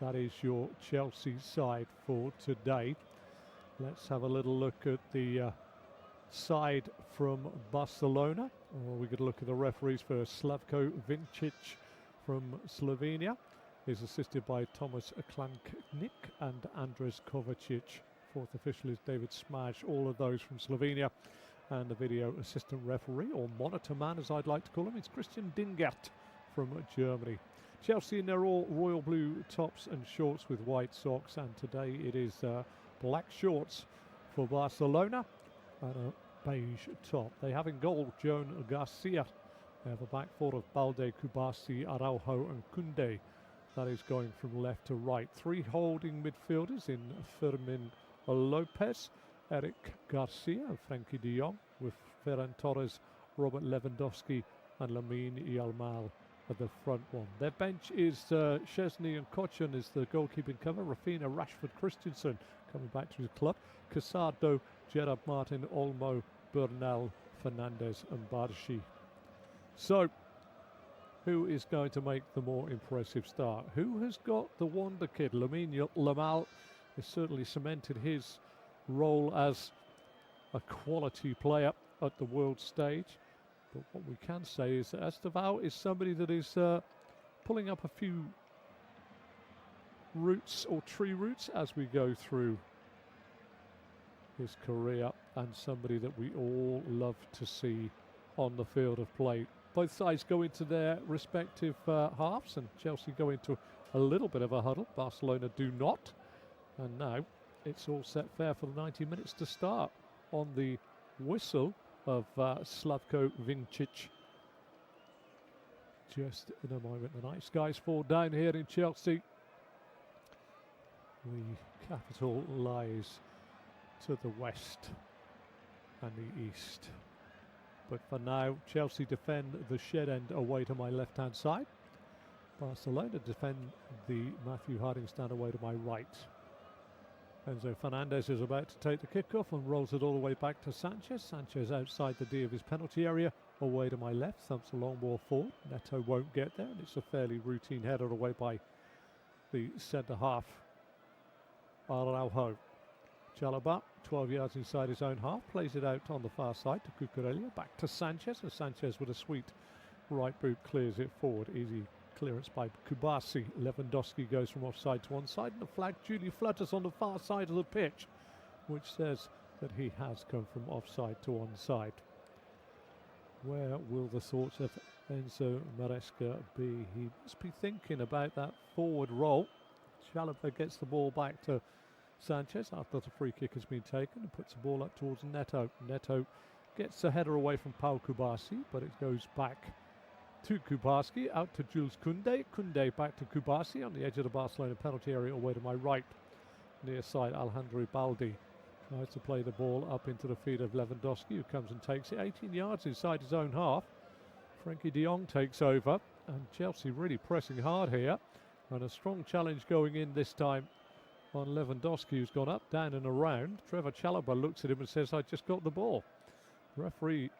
That is your Chelsea side for today. Let's have a little look at the side from Barcelona. We're going to look at the referees first. Slavko Vincic from Slovenia is assisted by Tomas Klanknik and Andres Kovacic. Fourth official is David Smash, all of those from Slovenia. And the video assistant referee, or monitor man as I'd like to call him, is Christian Dingert from Germany. Chelsea in their all royal blue tops and shorts with white socks, and today it is black shorts for Barcelona and a beige top. They have in goal Joan Garcia. They have a back four of Balde, Kubasi, Araujo and Koundé. That is going from left to right. Three holding midfielders in Fermin Lopez, Eric Garcia and Frankie de Jong, with Ferran Torres, Robert Lewandowski and Lamine Yamal at the front one. Their bench is Szczesny and Kochan is the goalkeeping cover. Rafinha, Rashford, Christensen coming back to his club. Casado, Gerard Martin, Olmo, Bernal, Fernandes and Barshi. So, who is going to make the more impressive start? Who has got the wonder kid? Lamine Yamal has certainly cemented his role as a quality player at the world stage. But what we can say is that Estevao is somebody that is pulling up a few roots or tree roots as we go through his career, and somebody that we all love to see on the field of play. Both sides go into their respective halves, and Chelsea go into a little bit of a huddle. Barcelona do not. And now it's all set fair for the 90 minutes to start on the whistle of Slavko Vincic. Just in a moment, the night skies fall down here in Chelsea. The capital lies to the west and the east. But for now, Chelsea defend the shed end away to my left-hand side. Barcelona defend the Matthew Harding stand away to my right. Enzo Fernandez is about to take the kickoff and rolls it all the way back to Sanchez. Sanchez outside the D of his penalty area, away to my left, thumps a long ball forward. Neto won't get there, and it's a fairly routine header away by the centre-half, Araujo. Chalobah, 12 yards inside his own half, plays it out on the far side to Cucurella, back to Sanchez, and Sanchez with a sweet right boot clears it forward. Easy clearance by Kubasi. Lewandowski goes from offside to onside, and the flag duly flutters on the far side of the pitch, which says that he has come from offside to onside. Where will the thoughts of Enzo Maresca be? He must be thinking about that forward roll. Chalobah gets the ball back to Sanchez after the free kick has been taken and puts the ball up towards Neto. Neto gets the header away from Paul Kubasi, but it goes back to Kubasi, out to Jules Koundé. Koundé back to Kubasi on the edge of the Barcelona penalty area away to my right. Near side, Alejandro Baldi tries to play the ball up into the feet of Lewandowski, who comes and takes it 18 yards inside his own half. Frankie de Jong takes over, and Chelsea really pressing hard here, and a strong challenge going in this time on Lewandowski, who's gone up, down and around. Trevor Chalobah looks at him and says, I just got the ball. Referee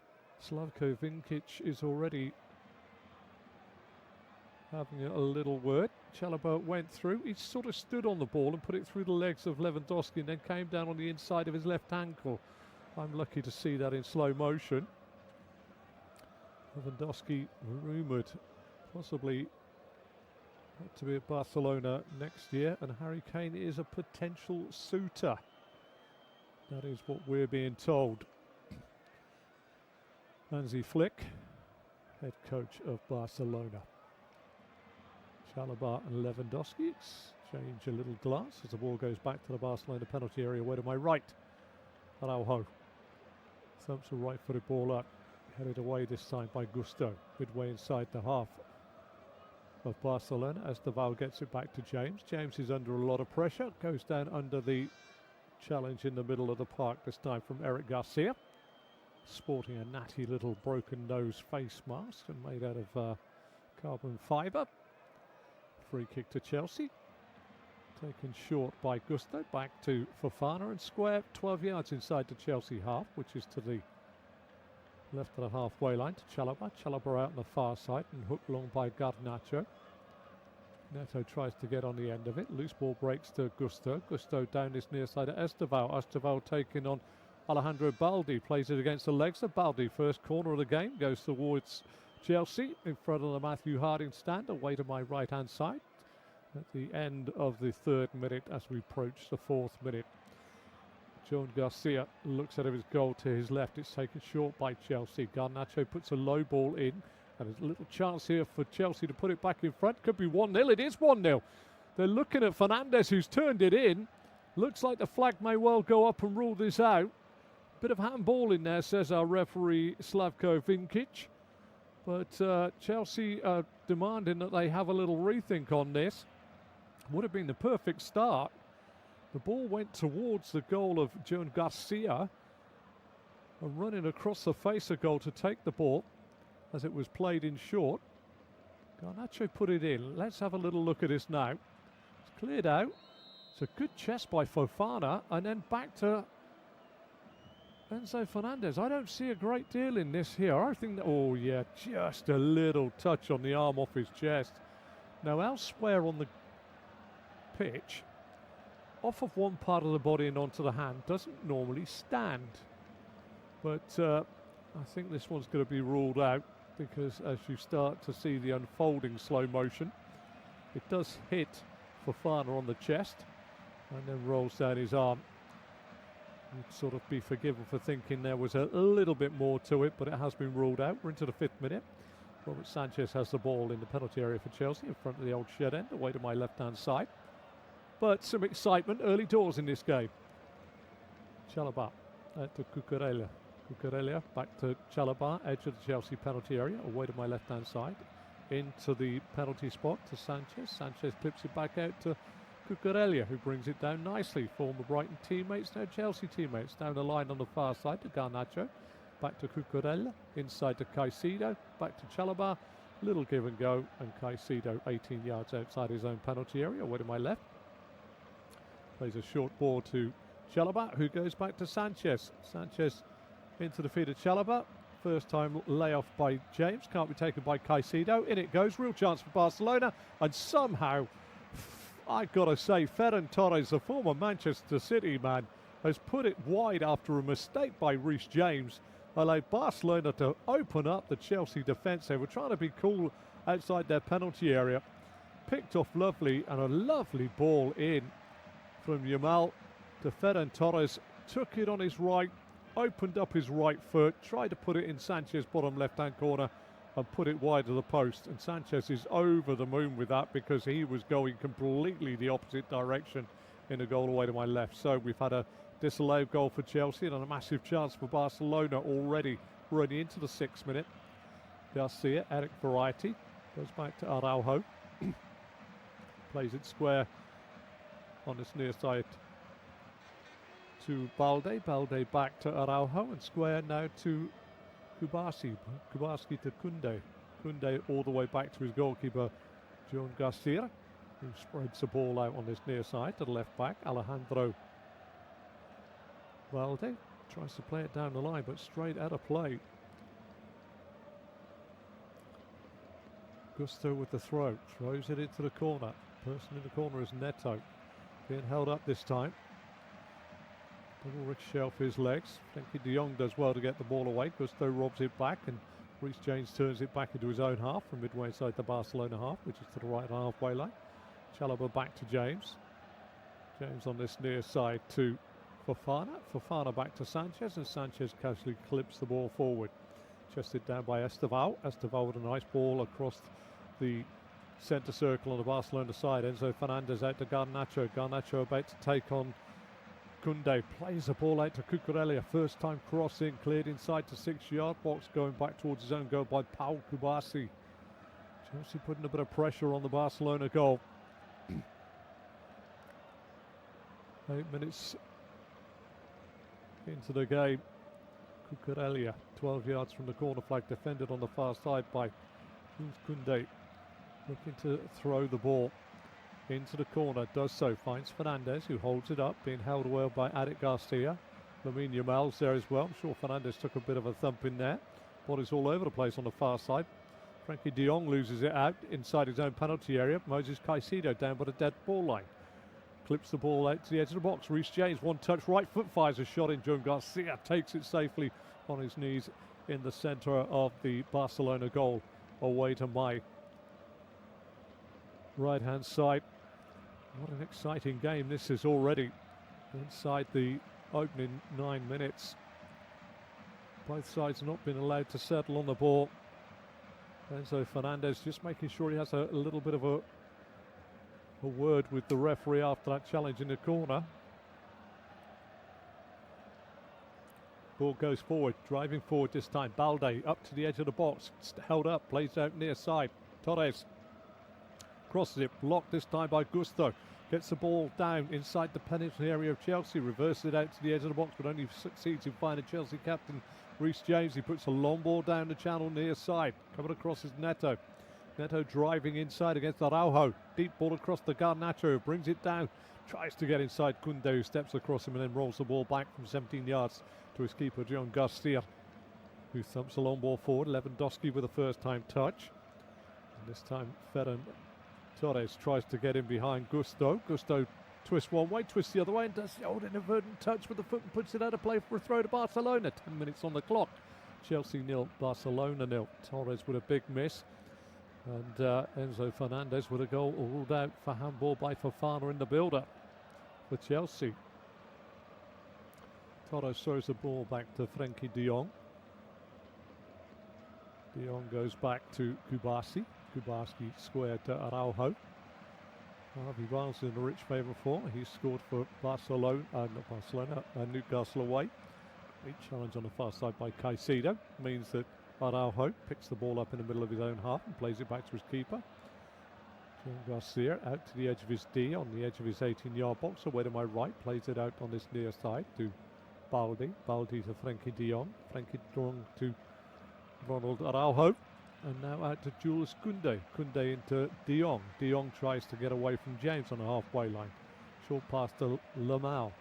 Slavko Vincic is already having a little word. Chalobah went through. He sort of stood on the ball and put it through the legs of Lewandowski and then came down on the inside of his left ankle. I'm lucky to see that in slow motion. Lewandowski rumoured possibly to be at Barcelona next year, and Harry Kane is a potential suitor. That is what we're being told. Hansi Flick, head coach of Barcelona. Chalobah and Lewandowski exchange a little glance as the ball goes back to the Barcelona penalty area away to my right. Araujo thumps a right-footed ball up, headed away this time by Gusto, midway inside the half of Barcelona as Estevao gets it back to James. James is under a lot of pressure, goes down under the challenge in the middle of the park, this time from Eric Garcia, sporting a natty little broken nose face mask and made out of carbon fibre. Free kick to Chelsea, taken short by Gusto, back to Fofana and square 12 yards inside the Chelsea half, which is to the left of the halfway line to Chalobah. Chalobah out on the far side and hooked long by Garnacho. Neto tries to get on the end of it. Loose ball breaks to Gusto. Gusto down this near side of Esteval. Esteval taking on Alejandro Baldi. Plays it against the legs of Baldi. First corner of the game goes towards Chelsea in front of the Matthew Harding stand. Away to my right hand side at the end of the 3rd minute as we approach the 4th minute. John Garcia looks at his goal to his left. It's taken short by Chelsea. Garnacho puts a low ball in. And there's a little chance here for Chelsea to put it back in front. Could be 1-0. It is 1-0. They're looking at Fernandez, who's turned it in. Looks like the flag may well go up and rule this out. Bit of handball in there, says our referee Slavko Vinkic. But Chelsea are demanding that they have a little rethink on this. Would have been the perfect start. The ball went towards the goal of Joan Garcia. And running across the face of goal to take the ball, as it was played in short. Garnacho put it in. Let's have a little look at this now. It's cleared out. It's a good chest by Fofana, and then back to Enzo Fernandez. I don't see a great deal in this here. I think that, oh yeah, just a little touch on the arm off his chest. Now elsewhere on the pitch, off of one part of the body and onto the hand doesn't normally stand. But I think this one's going to be ruled out, because as you start to see the unfolding slow motion, it does hit Fofana on the chest and then rolls down his arm. You'd sort of be forgiven for thinking there was a little bit more to it, but it has been ruled out. We're into the 5th minute. Robert Sanchez has the ball in the penalty area for Chelsea in front of the old shed end, away to my left-hand side. But some excitement early doors in this game. Chalobah to Cucurella. Cucurella back to Chalobah, edge of the Chelsea penalty area, away to my left-hand side. Into the penalty spot to Sanchez. Sanchez clips it back out to Cucurella, who brings it down nicely. Former Brighton teammates, now Chelsea teammates. Down the line on the far side to Garnacho. Back to Cucurella, inside to Caicedo. Back to Chalobah. Little give and go, and Caicedo 18 yards outside his own penalty area, away to my left. Plays a short ball to Chalobah, who goes back to Sanchez. Sanchez into the feet of Chalobah. First time layoff by James. Can't be taken by Caicedo. In it goes. Real chance for Barcelona. And somehow, I've got to say, Ferran Torres, the former Manchester City man, has put it wide after a mistake by Reece James. Allowed Barcelona to open up the Chelsea defence. They were trying to be cool outside their penalty area. Picked off lovely, and a lovely ball in from Yamal to Ferran Torres. Took it on his right. Opened up his right foot, tried to put it in Sanchez's bottom left-hand corner and put it wide of the post. And Sanchez is over the moon with that, because he was going completely the opposite direction in a goal away to my left. So we've had a disallowed goal for Chelsea and a massive chance for Barcelona already running into the 6th minute. Garcia, Eric Variety, goes back to Araujo. Plays it square on this near side to Balde. Balde back to Araujo, and square now to Kubarsi. Kubarski to Kunde. Kunde all the way back to his goalkeeper, John Garcia, who spreads the ball out on this near side to the left back. Alejandro Balde tries to play it down the line, but straight out of play. Gusto with the throw, throws it into the corner. Person in the corner is Neto, being held up this time. Little rich shell for his legs. Frenkie de Jong does well to get the ball away. Gusto robs it back, and Reece James turns it back into his own half from midway inside the Barcelona half, which is to the right halfway line. Chalobah back to James. James on this near side to Fofana. Fofana back to Sanchez, and Sanchez casually clips the ball forward. Chested down by Esteval. Esteval with a nice ball across the centre circle on the Barcelona side. Enzo Fernandez out to Garnacho. Garnacho about to take on Kunde. Plays the ball out to Cucurella. First time crossing, cleared inside to 6-yard box, going back towards his own goal by Paul Kubarsi. Chelsea putting a bit of pressure on the Barcelona goal. 8 minutes into the game. Cucurella, 12 yards from the corner flag, defended on the far side by Kunde. Looking to throw the ball into the corner, does so, finds Fernandez, who holds it up, being held well by Eric Garcia. Lamine Yamal's there as well. I'm sure Fernandez took a bit of a thump in there. Body's all over the place on the far side. Frankie de Jong loses it out inside his own penalty area. Moses Caicedo down by the dead ball line. Clips the ball out to the edge of the box. Reece James, one touch, right foot fires a shot in. Joan Garcia takes it safely on his knees in the centre of the Barcelona goal, away to my right-hand side. What an exciting game this is already inside the opening 9 minutes. Both sides have not been allowed to settle on the ball. Enzo Fernandez just making sure he has a little bit of a word with the referee after that challenge in the corner. Ball goes forward, driving forward this time. Balde up to the edge of the box, held up, plays out near side. Torres crosses it, blocked this time by Gusto. Gets the ball down inside the penalty area of Chelsea, reverses it out to the edge of the box, but only succeeds in finding Chelsea captain Reece James. He puts a long ball down the channel near side. Coming across is Neto. Neto driving inside against Araujo. Deep ball across the Garnacho, brings it down. Tries to get inside Koundé, who steps across him and then rolls the ball back from 17 yards to his keeper, Joan Garcia, who thumps a long ball forward. Lewandowski with a first-time touch. And this time Ferran Torres tries to get in behind Gusto. Gusto twists one way, twists the other way, and does the old inadvertent touch with the foot and puts it out of play for a throw to Barcelona. 10 minutes on the clock. Chelsea 0, Barcelona 0. Torres with a big miss. And Enzo Fernandez with a goal ruled out for handball by Fofana in the build-up for Chelsea. Torres throws the ball back to Frankie de Jong. De Jong goes back to Kubasi. Kubasi square to Araujo. Harvey Barnes in a rich favourite for. He's scored for Barcelona, Newcastle away. Great challenge on the far side by Caicedo. Means that Araujo picks the ball up in the middle of his own half and plays it back to his keeper. Joan Garcia out to the edge of his D, on the edge of his 18-yard box, away to my right, plays it out on this near side to Balde. Balde to Frankie de Jong. Frankie de Jong to Ronald Araujo. And now out to Jules Koundé. Koundé into de Jong. De Jong tries to get away from James on the halfway line. Short pass to Lamine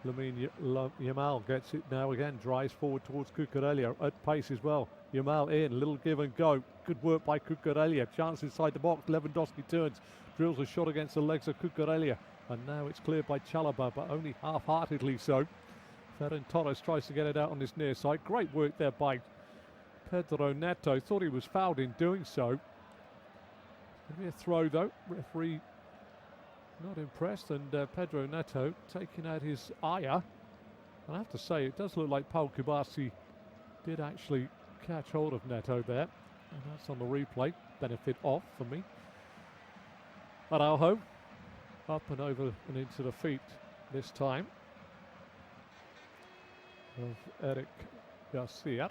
Yamal gets it now again, drives forward towards Cucurella at pace as well. Yamal in, little give and go. Good work by Cucurella. Chance inside the box. Lewandowski turns, drills a shot against the legs of Cucurella. And now it's cleared by Chalobah, but only half-heartedly so. Ferran Torres tries to get it out on this near side. Great work there by Pedro Neto. Thought he was fouled in doing so. Maybe a throw though. Referee not impressed, and Pedro Neto taking out his ire. And I have to say, it does look like Paul Kubasi did actually catch hold of Neto there. And that's on the replay. Benefit off for me. Araujo up and over and into the feet this time of Eric Garcia.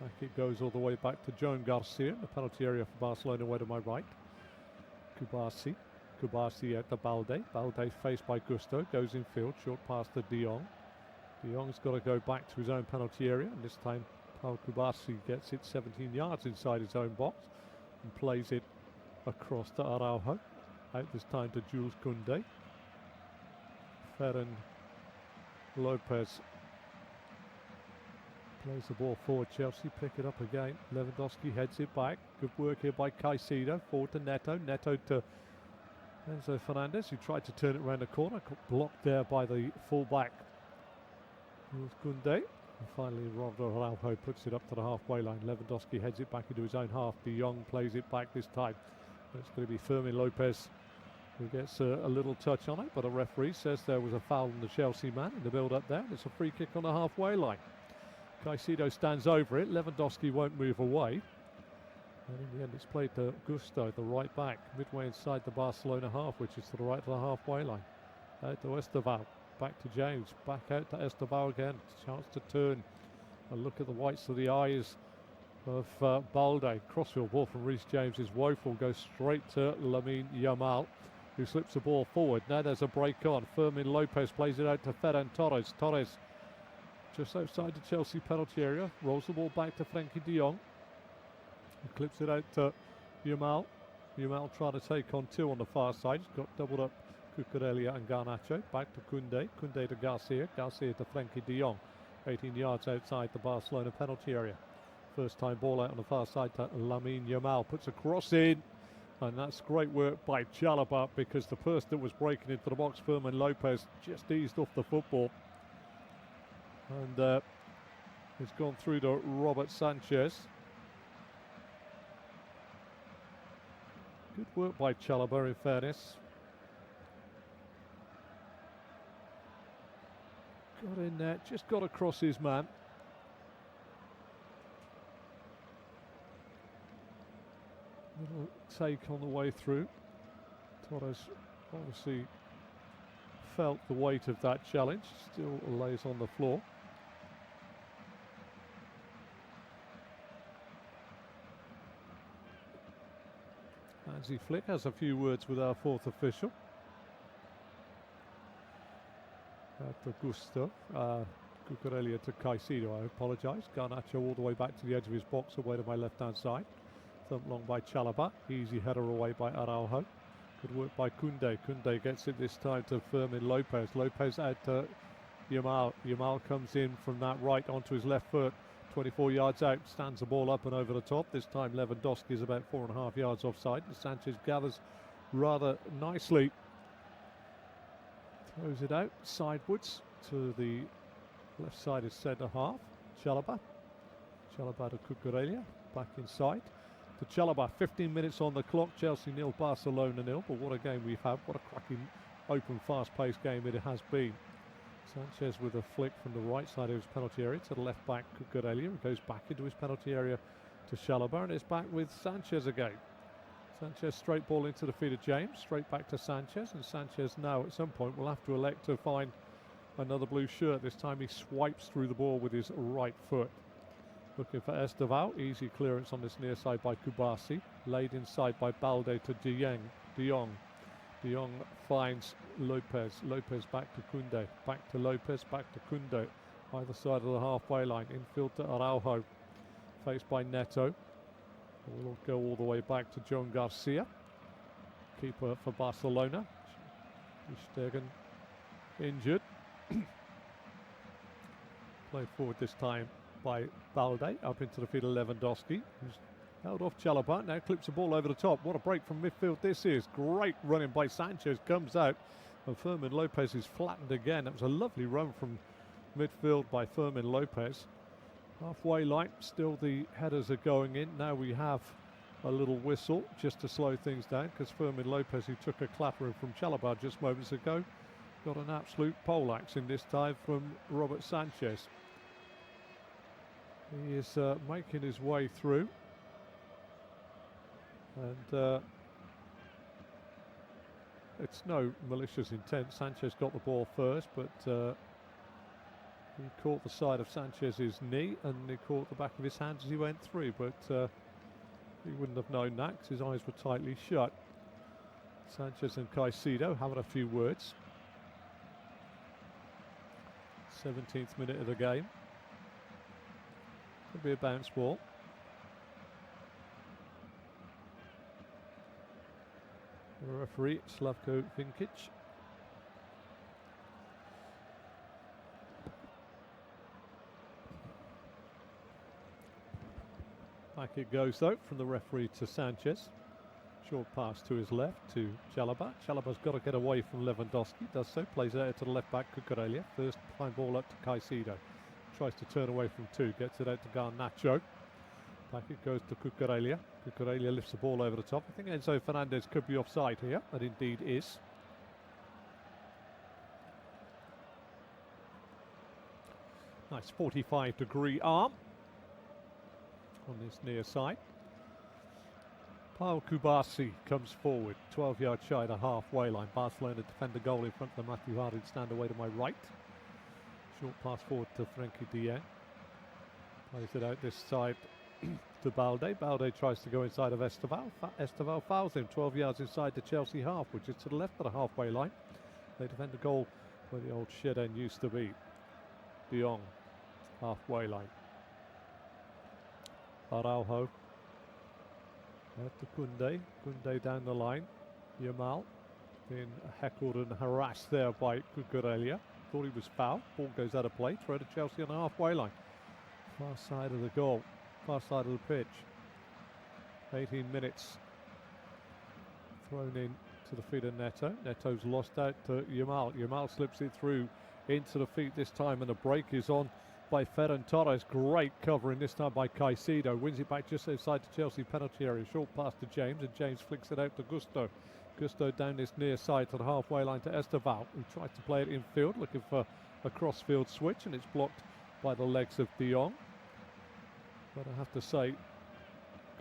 Back it goes all the way back to Joan Garcia in the penalty area for Barcelona, way to my right. Kubasi at the Balde. Balde faced by Gusto, goes in field, short pass to de Jong. De Jong's got to go back to his own penalty area, and this time Paul Kubasi gets it 17 yards inside his own box and plays it across to Araujo. Out this time to Jules Koundé. Ferran Lopez plays the ball forward. Chelsea pick it up again. Lewandowski heads it back. Good work here by Caicedo. Forward to Neto. Neto to Enzo Fernandez, who tried to turn it around the corner. Got blocked there by the fullback Jules Koundé. And finally Ronald Araujo puts it up to the halfway line. Lewandowski heads it back into his own half. De Jong plays it back this time. It's going to be Fermin Lopez who gets a little touch on it, but a referee says there was a foul on the Chelsea man in the build-up there. It's a free kick on the halfway line. Caicedo stands over it. Lewandowski won't move away. And in the end, it's played to Gusto, the right back, midway inside the Barcelona half, which is to the right of the halfway line. Out to Esteval. Back to James. Back out to Esteval again. Chance to turn. A look at the whites of the eyes of Balde. Crossfield ball from Reece James is woeful. Goes straight to Lamine Yamal, who slips the ball forward. Now there's a break on. Fermin Lopez plays it out to Ferran Torres. Torres just outside the Chelsea penalty area. Rolls the ball back to Frankie de Jong. He clips it out to Yamal. Yamal trying to take on two on the far side. He's got doubled up Cucurella and Garnacho. Back to Koundé. Koundé to Garcia. Garcia to Frankie de Jong. 18 yards outside the Barcelona penalty area. First time ball out on the far side to Lamine Yamal. Puts a cross in. And that's great work by Chalobah, because the person that was breaking into the box, Fermin Lopez, just eased off the football. And it's gone through to Robert Sanchez. Good work by Chalobah, in fairness. Got in there, just got across his man. Little take on the way through. Torres obviously felt the weight of that challenge, still lays on the floor. Hansi Flick has a few words with our fourth official. To Gusto, Cucurella to Caicedo, I apologise. Garnacho all the way back to the edge of his box, away to my left-hand side. Thump long by Chalobah, easy header away by Araujo. Good work by Koundé. Koundé gets it this time to Fermin Lopez. Lopez out to Yamal. Yamal comes in from that right onto his left foot. 24 yards out, stands the ball up and over the top. This time Lewandowski is about 4.5 yards offside. And Sanchez gathers rather nicely. Throws it out sidewards to the left-sided centre half. Chalobah. Chalobah to Cucurella. Back inside to Chalobah. 15 minutes on the clock. Chelsea 0, Barcelona 0. But what a game we've had. What a cracking, open, fast-paced game it has been. Sanchez with a flick from the right side of his penalty area to the left back, Cucurella. It goes back into his penalty area to Chalobah, and it's back with Sanchez again. Sanchez straight ball into the feet of James, straight back to Sanchez, and Sanchez now at some point will have to elect to find another blue shirt. This time he swipes through the ball with his right foot. Looking for Esteval, easy clearance on this near side by Kubasi, laid inside by Balde to De Jong. De Jong finds Lopez. Lopez back to Koundé. Back to Lopez, back to Koundé. Either side of the halfway line. Infield to Araujo. Faced by Neto. We'll go all the way back to John Garcia. Keeper for Barcelona. Stegen injured. Played forward this time by Balde. Up into the field of Lewandowski, who's held off Chalobah, now clips the ball over the top. What a break from midfield this is. Great running by Sanchez, comes out, and Fermin Lopez is flattened again. That was a lovely run from midfield by Fermin Lopez. Halfway line, still the headers are going in. Now we have a little whistle just to slow things down, because Fermin Lopez, who took a clattering from Chalobah just moments ago, got an absolute poleaxe in this time from Robert Sanchez. He is making his way through. And it's no malicious intent. Sanchez got the ball first, but he caught the side of Sanchez's knee, and he caught the back of his hands as he went through, but he wouldn't have known that because his eyes were tightly shut. Sanchez and Caicedo having a few words. 17th minute of the game. Could be a bounce ball. The referee, Slavko Vinkic. Back it goes though from the referee to Sanchez. Short pass to his left to Chalobah. Chalobah's got to get away from Lewandowski. Does so. Plays out to the left back Cucurella. First time ball up to Caicedo. Tries to turn away from two. Gets it out to Garnacho. Back it goes to Cucurella. Cucurella lifts the ball over the top. I think Enzo Fernandez could be offside here. That indeed is. Nice 45-degree arm on this near side. Paul Kubasi comes forward. 12 yards shy of the halfway line. Barcelona defend the goal in front of the Matthew Harding stand away to my right. Short pass forward to Frenkie de Jong. Plays it out this side to Balde. Balde tries to go inside of Esteval. Esteval fouls him 12 yards inside the Chelsea half, which is to the left of the halfway line. They defend the goal where the old shed end used to be. De Jong, halfway line. Araujo. Out to Koundé. Koundé down the line. Yamal being heckled and harassed there by Cucurella. Thought he was foul. Ball goes out of play. Throw to Chelsea on the halfway line. Far side of the goal. far side of the pitch. 18 minutes. Thrown in to the feet of Neto. Neto's lost out to Yamal. Yamal slips it through into the feet this time, and the break is on by Ferran Torres. Great covering this time by Caicedo. Wins it back just outside the Chelsea penalty area. Short pass to James, and James flicks it out to Gusto. Gusto down this near side to the halfway line to Esteval, who tries to play it infield, looking for a cross-field switch, and it's blocked by the legs of De Jong. But I have to say,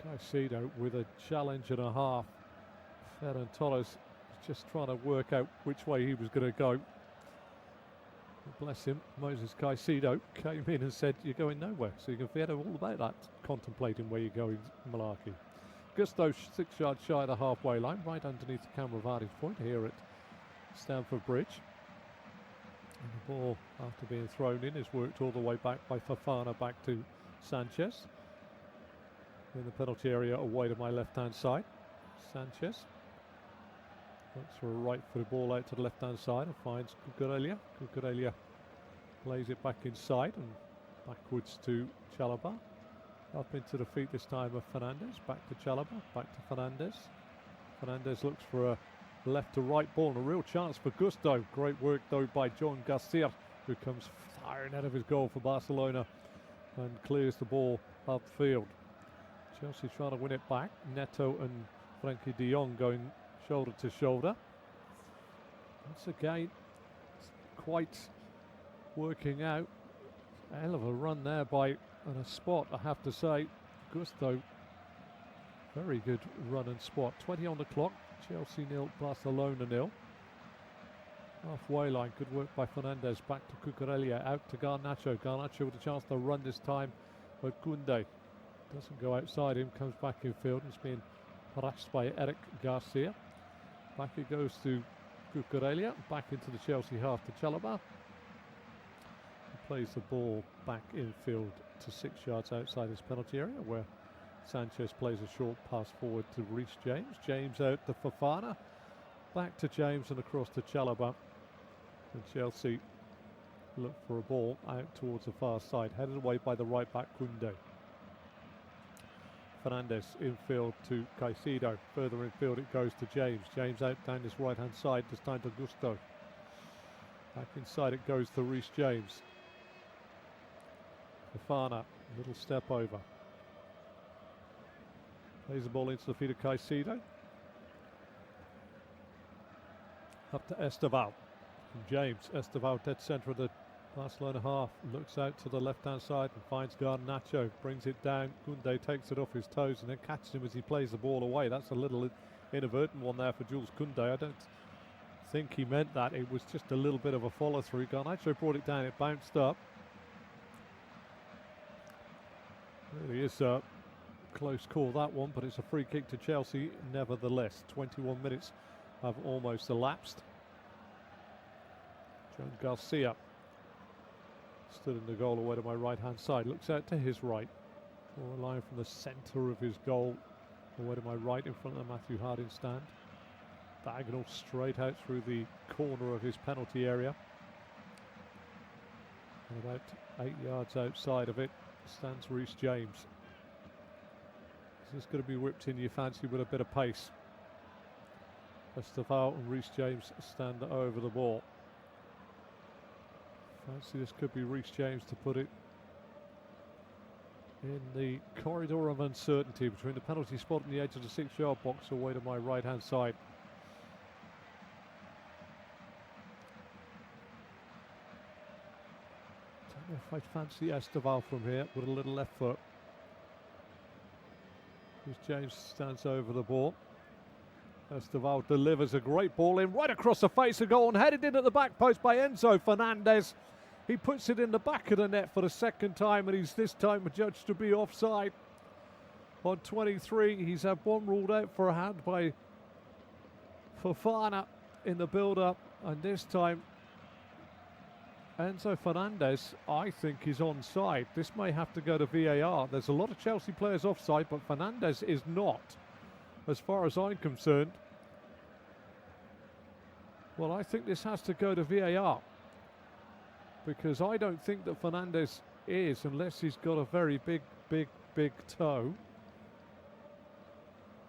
Caicedo with a challenge and a half. Ferran Torres was just trying to work out which way he was going to go. Bless him, Moses Caicedo came in and said, "You're going nowhere." So you can forget all about that, contemplating where you're going, Malarkey. Gusto 6 yards shy of the halfway line, right underneath the camera vantage point here at Stamford Bridge. And the ball, after being thrown in, is worked all the way back by Fofana back to Sanchez. In the penalty area away to my left-hand side. Sanchez looks for a right-footed ball out to the left-hand side and finds Cucurella. Cucurella plays it back inside and backwards to Chalobah. Up into the feet this time of Fernandez. Back to Chalobah, back to Fernandez. Fernandez looks for a left to right ball and a real chance for Gusto. Great work though by John Garcia, who comes firing out of his goal for Barcelona and clears the ball upfield. Chelsea trying to win it back. Neto and Frankie de Jong going shoulder to shoulder. Once again, quite working out. A hell of a run there by, and a spot, I have to say. Gusto, very good run and spot. 20 on the clock. Chelsea 0, Barcelona 0. Halfway line, good work by Fernandez. Back to Cucurella, out to Garnacho. Garnacho with a chance to run this time, but Koundé doesn't go outside him, comes back in field and it's being harassed by Eric Garcia. Back it goes to Cucurella, back into the Chelsea half to Chalobah. He plays the ball back infield to 6 yards outside his penalty area, where Sanchez plays a short pass forward to Reece James. James out to Fofana, back to James and across to Chalobah. And Chelsea look for a ball out towards the far side, headed away by the right back Koundé. Fernandez infield to Caicedo. Further infield it goes to James. James out down this right hand side, this time to Gusto. Back inside it goes to Reece James. Fofana, little step over. Plays the ball into the feet of Caicedo. Up to Esteval. From James. Esteval dead centre of the Barcelona half. Looks out to the left hand side and finds Garnacho. Brings it down. Koundé takes it off his toes and then catches him as he plays the ball away. That's a little inadvertent one there for Jules Koundé. I don't think he meant that. It was just a little bit of a follow through. Garnacho brought it down. It bounced up. Really is a close call, that one, but it's a free kick to Chelsea nevertheless. 21 minutes have almost elapsed. John Garcia stood in the goal away to my right hand side, looks out to his right, draw a line from the centre of his goal away to my right in front of the Matthew Harding stand, diagonal straight out through the corner of his penalty area, and about 8 yards outside of it stands Reece James. Is this going to be whipped in, you fancy, with a bit of pace? Esteval and Reece James stand over the ball. Fancy this could be Reece James to put it in the corridor of uncertainty between the penalty spot and the edge of the 6 yard box away to my right hand side. Don't know if I fancy Esteval from here with a little left foot. Reece James stands over the ball. Esteval delivers a great ball in right across the face of goal and headed in at the back post by Enzo Fernandez. He puts it in the back of the net for the second time, and he's this time judged to be offside. On 23, he's had one ruled out for a hand by Fofana in the build-up, and this time Enzo Fernandez, I think, is onside. This may have to go to VAR. There's a lot of Chelsea players offside, but Fernandez is not, as far as I'm concerned. Well, I think this has to go to VAR, because I don't think that Fernandez is, unless he's got a very big big toe.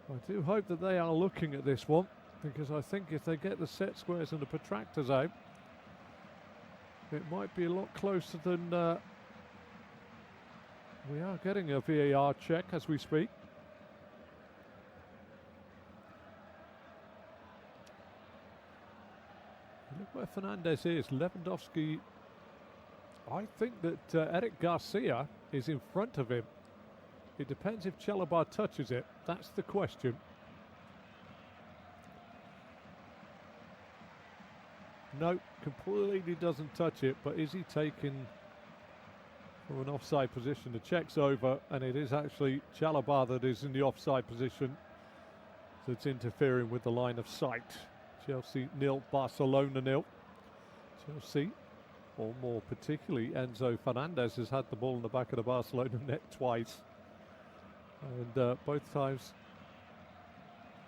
I do hope that they are looking at this one, because I think if they get the set squares and the protractors out, it might be a lot closer than we are getting a VAR check as we speak. Look where Fernandez is. Lewandowski, I think that Eric Garcia is in front of him. It depends if Chalobah touches it. That's the question. No, completely doesn't touch it, but is he taken from an offside position? The check's over, and it is actually Chalobah that is in the offside position that's interfering with the line of sight. Chelsea 0, Barcelona 0. Chelsea, or more particularly Enzo Fernandez, has had the ball in the back of the Barcelona net twice, and both times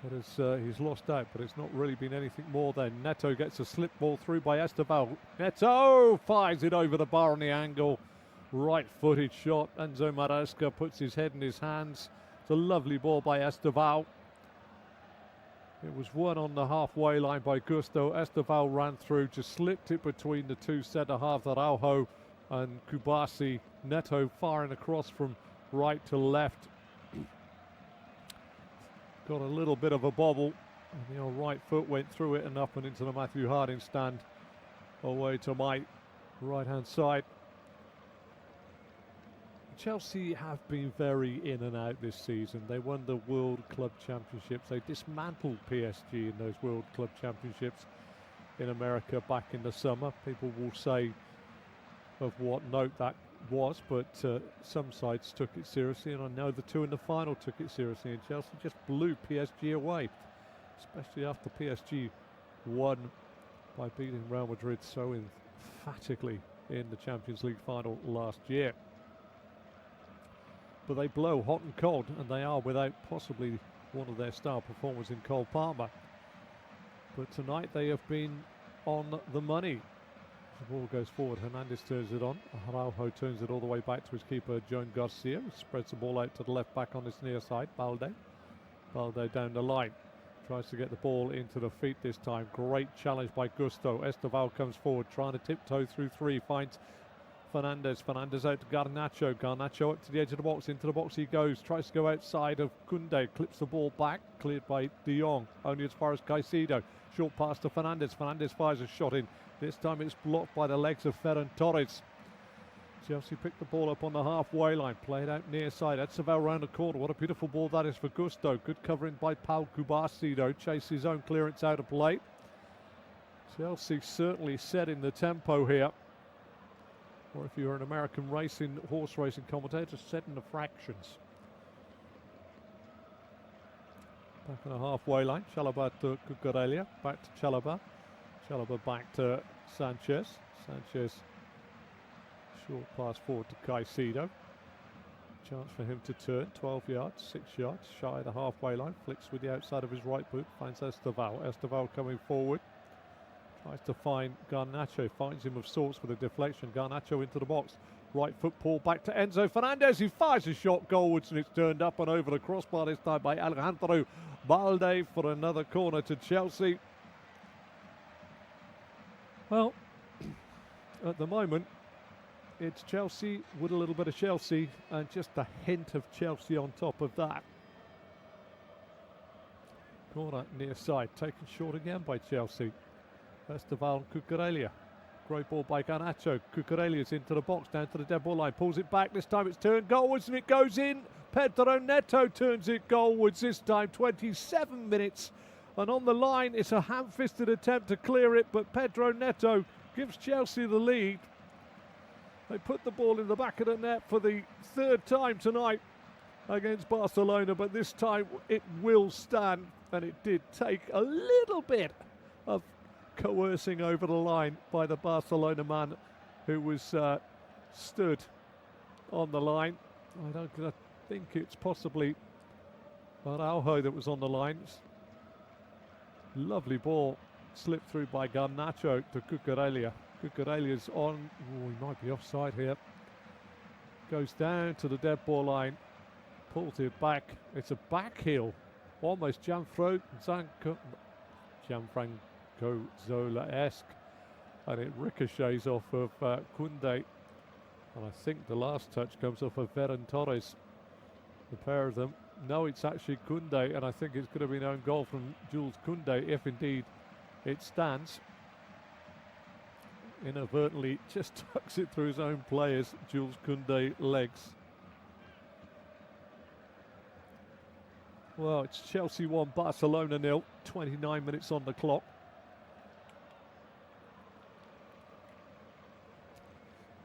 he's lost out, but it's not really been anything more than. Neto gets a slip ball through by Esteval. Neto fires it over the bar on the angle. Right-footed shot. Enzo Maresca puts his head in his hands. It's a lovely ball by Esteval. It was won on the halfway line by Gusto. Esteval ran through, just slipped it between the two centre-halves, Araujo and Kubasi. Neto firing across from right to left. Got a little bit of a bobble, and the old right foot went through it and up and into the Matthew Harding stand away to my right-hand side. Chelsea have been very in and out this season. They won the World Club Championships. They dismantled PSG in those World Club Championships in America back in the summer. People will say of what note that was, but some sides took it seriously, and I know the two in the final took it seriously, and Chelsea just blew PSG away, especially after PSG won by beating Real Madrid so emphatically in the Champions League final last year. But they blow hot and cold, and they are without possibly one of their star performers in Cole Palmer. But tonight they have been on the money. The ball goes forward, Hernandez turns it on, Araujo turns it all the way back to his keeper, Joan Garcia, who spreads the ball out to the left back on his near side, Balde down the line, tries to get the ball into the feet this time. Great challenge by Gusto. Esteval comes forward, trying to tiptoe through three, finds Fernandez out to Garnacho up to the edge of the box, into the box he goes, tries to go outside of Koundé, clips the ball back, cleared by De Jong, only as far as Caicedo. Short pass to Fernandez fires a shot in. This time it's blocked by the legs of Ferran Torres. Chelsea picked the ball up on the halfway line, played out near side. Esteval round the corner. What a beautiful ball that is for Gusto. Good covering by Pau Kubasi, though. Chase his own clearance out of play. Chelsea certainly setting the tempo here. Or if you're an American horse racing commentator, setting the fractions. Back on the halfway line. Chalobah to Cucurella. Back to Chalobah. Chalobah back to Sanchez. Sanchez, short pass forward to Caicedo. Chance for him to turn, 12 yards, 6 yards, shy of the halfway line. Flicks with the outside of his right boot, finds Esteval. Esteval coming forward. Tries to find Garnacho, finds him of sorts with a deflection. Garnacho into the box. Right foot pull back to Enzo Fernandez. He fires a shot goalwards, and it's turned up and over the crossbar this time by Alejandro Balde for another corner to Chelsea. Well, at the moment, it's Chelsea with a little bit of Chelsea and just a hint of Chelsea on top of that. Corner near side, taken short again by Chelsea. Esteval and Cucurella. Great ball by Garnacho. Cucurella's into the box, down to the dead ball line. Pulls it back. This time it's turned goalwards and it goes in. Pedro Neto turns it goalwards this time. 27 minutes. And on the line, it's a ham-fisted attempt to clear it, but Pedro Neto gives Chelsea the lead. They put the ball in the back of the net for the third time tonight against Barcelona, but this time it will stand, and it did take a little bit of coercing over the line by the Barcelona man who was stood on the line. I think it's possibly Araujo that was on the line. Lovely ball slipped through by Garnacho to Cucurella. Cucurella's on. Oh, he might be offside here. Goes down to the dead ball line. pulls it back. It's a back heel, almost Gianfranco Zola-esque, and it ricochets off of Koundé. And I think the last touch comes off of Ferran Torres. The pair of them. No, it's actually Koundé, and I think it's going to be an own goal from Jules Koundé, if indeed it stands. Inadvertently just tucks it through his own players, Jules Koundé legs. Well, it's Chelsea 1, Barcelona 0, 29 minutes on the clock.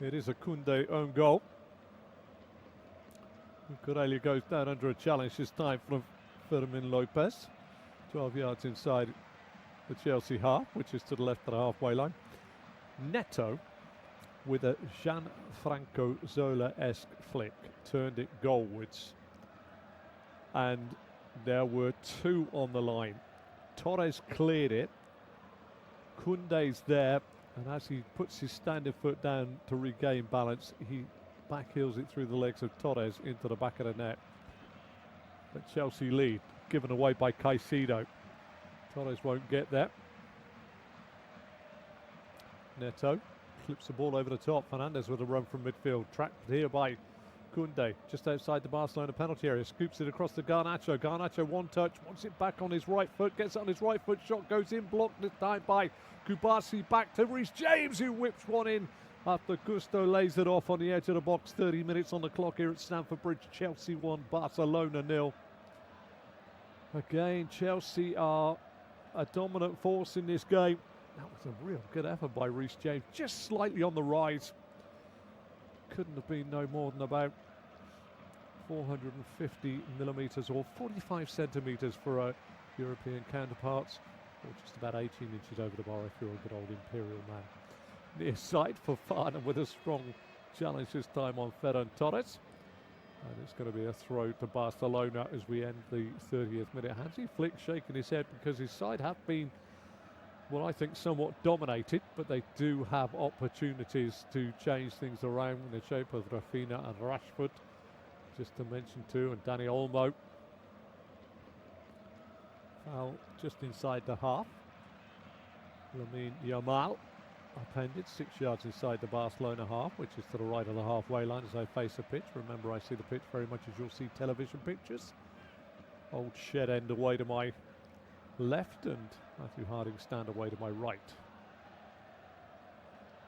It is a Koundé own goal. Corelli goes down under a challenge this time from Fermin Lopez. 12 yards inside the Chelsea half, which is to the left of the halfway line. Neto, with a Gianfranco Zola-esque flick, turned it goalwards. And there were two on the line. Torres cleared it. Koundé's there, and as he puts his standing foot down to regain balance, he backheels it through the legs of Torres into the back of the net. But Chelsea lead, given away by Caicedo. Torres won't get there. Neto flips the ball over the top. Fernandes with a run from midfield, trapped here by Koundé, just outside the Barcelona penalty area, scoops it across to Garnacho. Garnacho one touch, wants it back on his right foot, gets it on his right foot, shot goes in, blocked this time by Kubasi, back to Reece James, who whips one in after Gusto lays it off on the edge of the box. 30 minutes on the clock here at Stamford Bridge. Chelsea 1, Barcelona 0. Again, Chelsea are a dominant force in this game. That was a real good effort by Reece James, just slightly on the rise. Couldn't have been no more than about 450 millimetres or 45 centimetres for our European counterparts, or just about 18 inches over the bar if you're a good old Imperial man. Near side for Farnham with a strong challenge this time on Ferran Torres. And it's going to be a throw to Barcelona as we end the 30th minute. Hansi Flick shaking his head because his side have been, well, I think somewhat dominated, but they do have opportunities to change things around in the shape of Rafinha and Rashford, just to mention two, and Dani Olmo. Foul just inside the half. Lamine Yamal appended 6 yards inside the Barcelona half, which is to the right of the halfway line as I face the pitch. Remember, I see the pitch very much as you'll see television pictures. Old shed end away to my left, and Matthew Harding stand away to my right.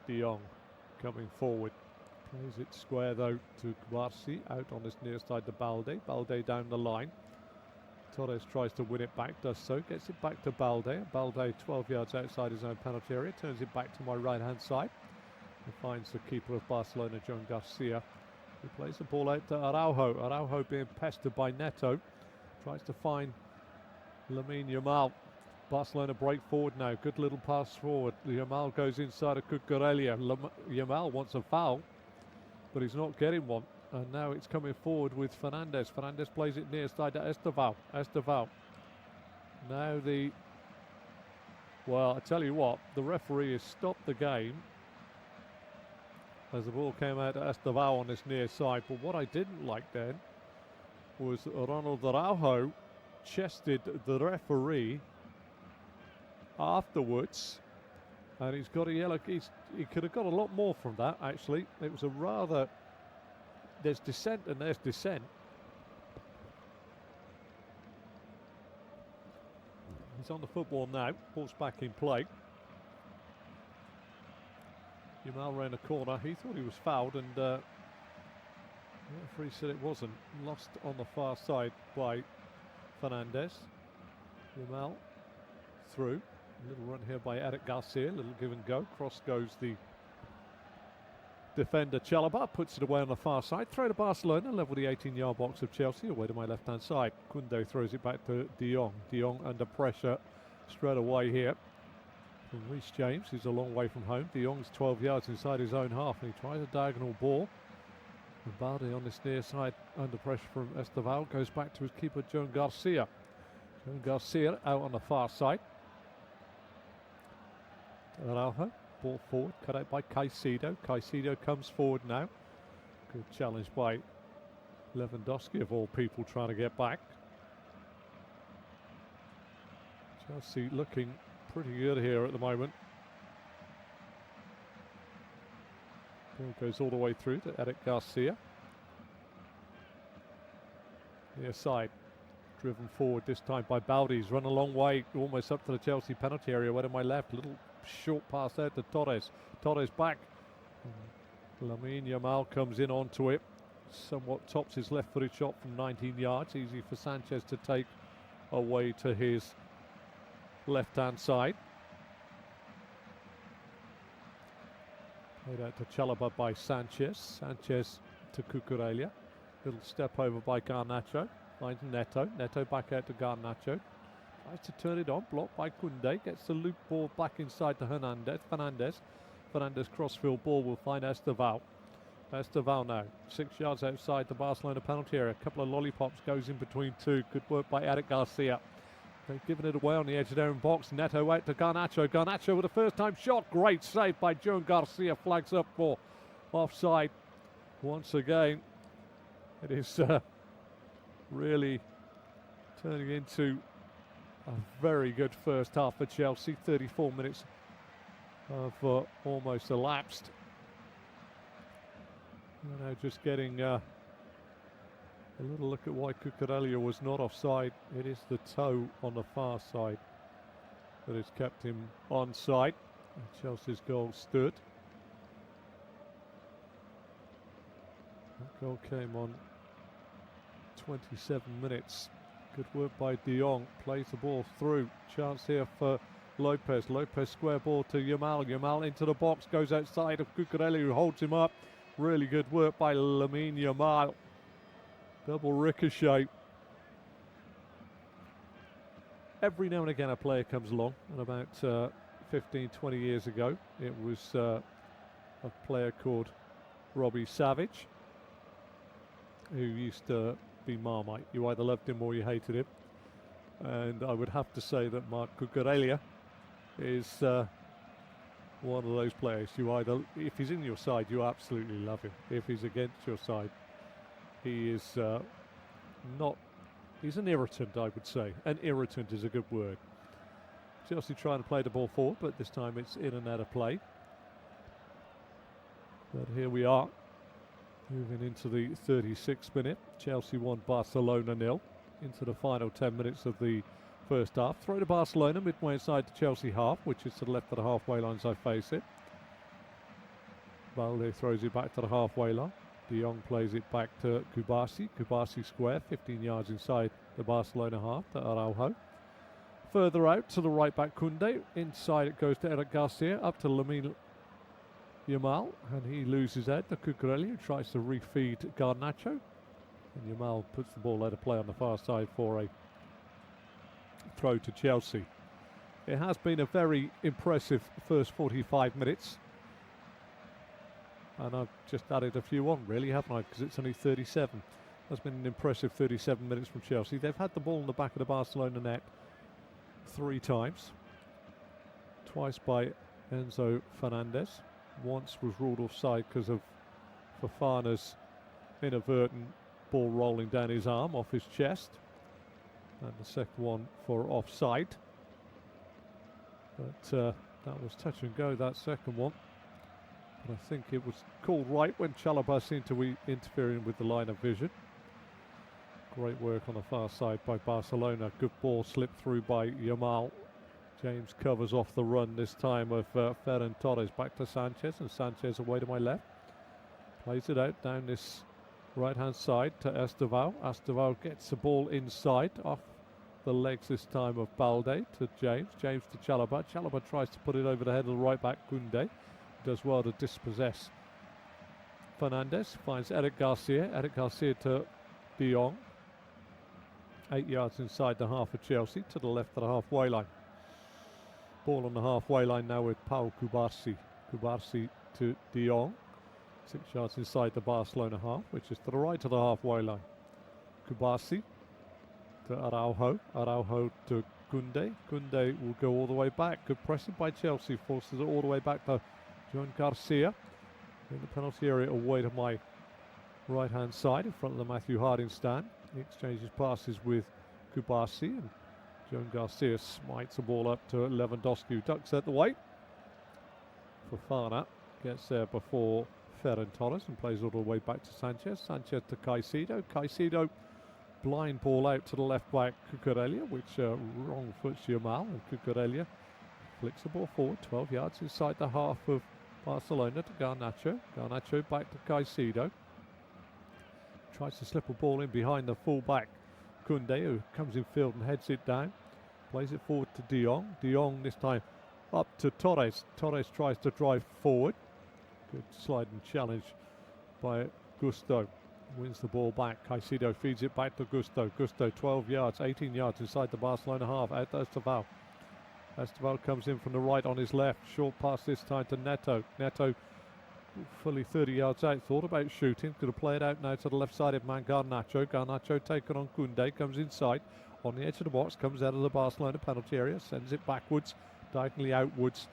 De Jong coming forward. Plays it square though to Kbarsi, out on this near side to Balde. Balde down the line. Torres tries to win it back, does so, gets it back to Balde. Balde 12 yards outside his own penalty area, turns it back to my right hand side. He finds the keeper of Barcelona, John Garcia, who plays the ball out to Araujo. Araujo being pestered by Neto. Tries to find Lamine Yamal. Barcelona break forward now. Good little pass forward. Yamal goes inside of Cucurella. Yamal wants a foul, but he's not getting one. And now it's coming forward with Fernandes. Fernandes plays it near side to Esteval. Esteval. Now well, I tell you what, the referee has stopped the game as the ball came out to Esteval on this near side. But what I didn't like then was Ronald Araujo chested the referee afterwards, and he's got a yellow. He could have got a lot more from that, actually. It was a rather, there's dissent and there's dissent. He's on the football now, ball's back in play. Yamal ran a corner, he thought he was fouled, and the referee said it wasn't. Lost on the far side by Fernandes. Yamal through. A little run here by Eric Garcia, a little give and go. Cross goes the defender Chalobah, puts it away on the far side. Throw to Barcelona, level the 18-yard box of Chelsea, away to my left-hand side. Koundé throws it back to De Jong. De Jong under pressure straight away here from Reece James, who's a long way from home. De Jong's 12 yards inside his own half, and he tries a diagonal ball. And Balde on this near side, under pressure from Esteval, goes back to his keeper, John Garcia. John Garcia out on the far side. Araujo, ball forward, cut out by Caicedo. Caicedo comes forward now. Good challenge by Lewandowski, of all people, trying to get back. Chelsea looking pretty good here at the moment. Ball goes all the way through to Eric Garcia. Near side. Driven forward this time by Baldi. He's run a long way, almost up to the Chelsea penalty area. Where to my left, little short pass there to Torres. Torres back. Lamine Yamal comes in onto it. Somewhat tops his left-footed shot from 19 yards. Easy for Sanchez to take away to his left-hand side. Played out to Chalobah by Sanchez. Sanchez to Cucurella. Little step over by Garnacho. Finds Neto. Neto back out to Garnacho. Tries to turn it on. Blocked by Koundé. Gets the loop ball back inside to Fernandez. Fernandez crossfield ball will find Esteval. Esteval now. 6 yards outside the Barcelona penalty area. A couple of lollipops goes in between two. Good work by Eric Garcia. They've given it away on the edge of their own box. Neto out to Garnacho. Garnacho with a first-time shot. Great save by Joan Garcia. Flags up for offside. Once again, it is really turning into a very good first half for Chelsea. 34 minutes have almost elapsed. You know, just getting a little look at why Cucurella was not offside. It is the toe on the far side that has kept him onside. And Chelsea's goal stood. That goal came on 27 minutes. Good work by De Jong. Plays the ball through. Chance here for Lopez. Lopez square ball to Yamal. Yamal into the box. Goes outside of Cucurella, who holds him up. Really good work by Lamine Yamal. Double ricochet. Every now and again a player comes along. And about 15, 20 years ago, it was a player called Robbie Savage, who used to be Marmite. You either loved him or you hated him. And I would have to say that Marc Cucurella is one of those players. You either, if he's in your side, you absolutely love him. If he's against your side, he is not. He's an irritant, I would say. An irritant is a good word. Chelsea trying to play the ball forward, but this time it's in and out of play. But here we are, moving into the 36th minute. Chelsea 1, Barcelona 0. Into the final 10 minutes of the first half. Throw to Barcelona, midway inside the Chelsea half, which is to the left of the halfway line as I face it. Balde throws it back to the halfway line. De Jong plays it back to Kubasi. Kubasi square, 15 yards inside the Barcelona half to Araujo. Further out to the right back Koundé. Inside it goes to Eric Garcia, up to Lamine Yamal, and he loses out to Cucurella, who tries to refeed Garnacho. And Yamal puts the ball out of play on the far side for a throw to Chelsea. It has been a very impressive first 45 minutes. And I've just added a few on, really, haven't I? Because it's only 37. That's been an impressive 37 minutes from Chelsea. They've had the ball in the back of the Barcelona net 3 times. Twice by Enzo Fernandez. Once was ruled offside because of Fofana's inadvertent ball rolling down his arm off his chest. And the second one for offside. But that was touch and go, that second one. But I think it was called right when Chalobah seemed to be interfering with the line of vision. Great work on the far side by Barcelona. Good ball slipped through by Yamal. James covers off the run this time of Ferran Torres. Back to Sanchez, and Sanchez away to my left. Plays it out down this right-hand side to Esteval. Esteval gets the ball inside off the legs this time of Balde to James. James to Chalobah. Chalobah tries to put it over the head of the right back Koundé. Does well to dispossess Fernandez. Finds Eric Garcia. Eric Garcia to De Jong. 8 yards inside the half of Chelsea to the left of the halfway line. Ball on the halfway line now with Pau Cubarsí. Cubarsí to De Jong. 6 yards inside the Barcelona half, which is to the right of the halfway line. Cubarsí to Araujo. Araujo to Koundé. Koundé will go all the way back. Good pressing by Chelsea. Forces it all the way back to Joan Garcia in the penalty area away to my right-hand side in front of the Matthew Harding stand. He exchanges passes with Kubasi, and Joan Garcia smites the ball up to Lewandowski, who ducks out the way. Fofana gets there before Ferran Torres and plays all the way back to Sanchez. Sanchez to Caicedo. Caicedo, blind ball out to the left back, Cucurella, which wrong foots Yamal, and Cucurella flicks the ball forward 12 yards inside the half of Barcelona to Garnacho. Garnacho back to Caicedo. Tries to slip a ball in behind the full-back Koundé, who comes in field and heads it down. Plays it forward to De Jong. De Jong this time up to Torres. Torres tries to drive forward. Good sliding challenge by Gusto. Wins the ball back. Caicedo feeds it back to Gusto. Gusto 12 yards, 18 yards inside the Barcelona half. Out to Esteval. Esteval comes in from the right on his left. Short pass this time to Neto. Neto fully 30 yards out. Thought about shooting. Going to play it out now to the left-sided man, Garnacho. Garnacho taken on Koundé. Comes inside. On the edge of the box. Comes out of the Barcelona penalty area. Sends it backwards. Diagonally outwards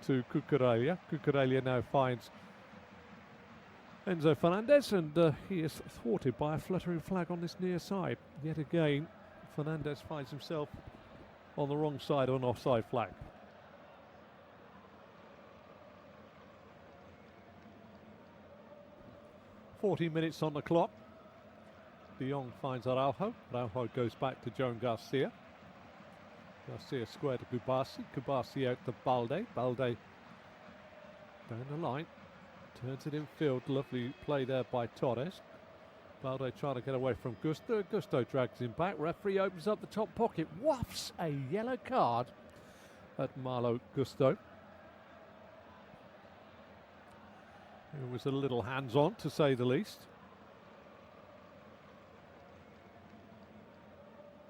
to Cucurella. Cucurella now finds Enzo Fernandez, and he is thwarted by a fluttering flag on this near side. Yet again, Fernandez finds himself on the wrong side of an offside flag. "40 minutes on the clock. De Jong finds Araujo. Araujo goes back to Joan Garcia. Garcia square to Kubasi. Kubasi out to Balde. Balde down the line. Turns it in field. Lovely play there by Torres. Balde trying to get away from Gusto. Gusto drags him back. Referee opens up the top pocket. Wafts a yellow card at Malo Gusto. It was a little hands-on, to say the least.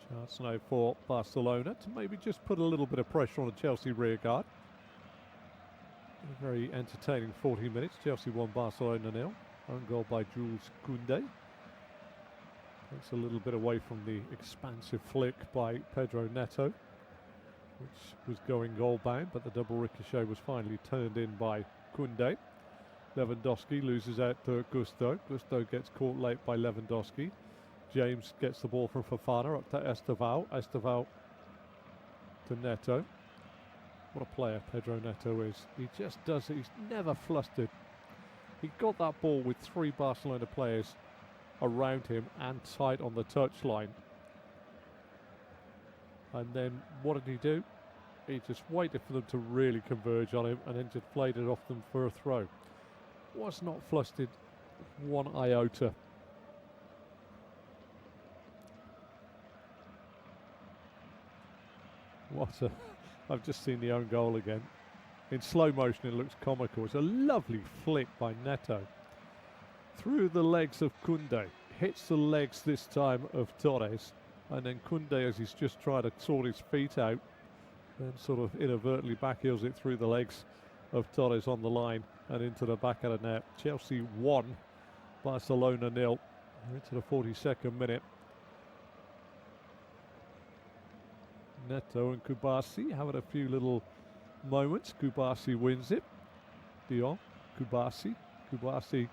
Chance now for Barcelona to maybe just put a little bit of pressure on the Chelsea rear guard. A very entertaining 40 minutes. Chelsea won, Barcelona 0. Own goal by Jules Koundé. Takes a little bit away from the expansive flick by Pedro Neto, which was going goal bound, but the double ricochet was finally turned in by Koundé. Lewandowski loses out to Gusto. Gusto gets caught late by Lewandowski. James gets the ball from Fofana up to Esteval. Esteval to Neto. What a player Pedro Neto is. He just does it. He's never flustered. He got that ball with 3 Barcelona players around him and tight on the touchline. And then what did he do? He just waited for them to really converge on him and then just played it off them for a throw. Was not flustered one iota. I've just seen the own goal again. In slow motion it looks comical. It's a lovely flick by Neto. Through the legs of Koundé. Hits the legs this time of Torres. And then Koundé, as he's just trying to sort his feet out, then sort of inadvertently backheels it through the legs of Torres on the line and into the back of the net. Chelsea 1, Barcelona 0. Into the 42nd minute. Neto and Kubasi having a few little moments. Kubasi wins it. De Jong, Kubasi. Kubasi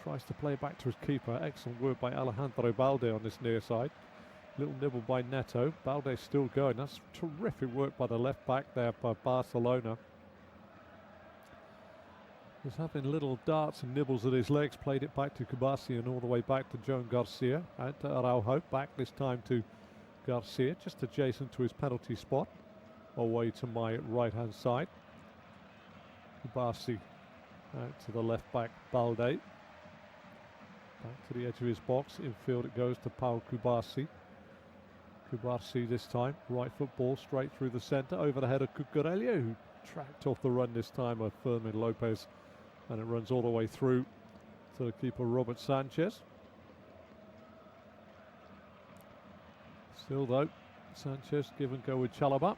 tries to play back to his keeper. Excellent work by Alejandro Balde on this near side. Little nibble by Neto. Balde still going. That's terrific work by the left back there by Barcelona. Was having little darts and nibbles at his legs. Played it back to Kubasi and all the way back to Joan Garcia. And to Araujo. Back this time to Garcia, just adjacent to his penalty spot, away to my right hand side. Kubasi out to the left back, Balde. Back to the edge of his box, infield it goes to Paul Kubasi. Kubasi this time, right foot ball straight through the centre, over the head of Cucurella, who tracked off the run this time of Fermin Lopez, and it runs all the way through to the keeper Robert Sanchez. Still though, Sanchez give and go with Chalobah.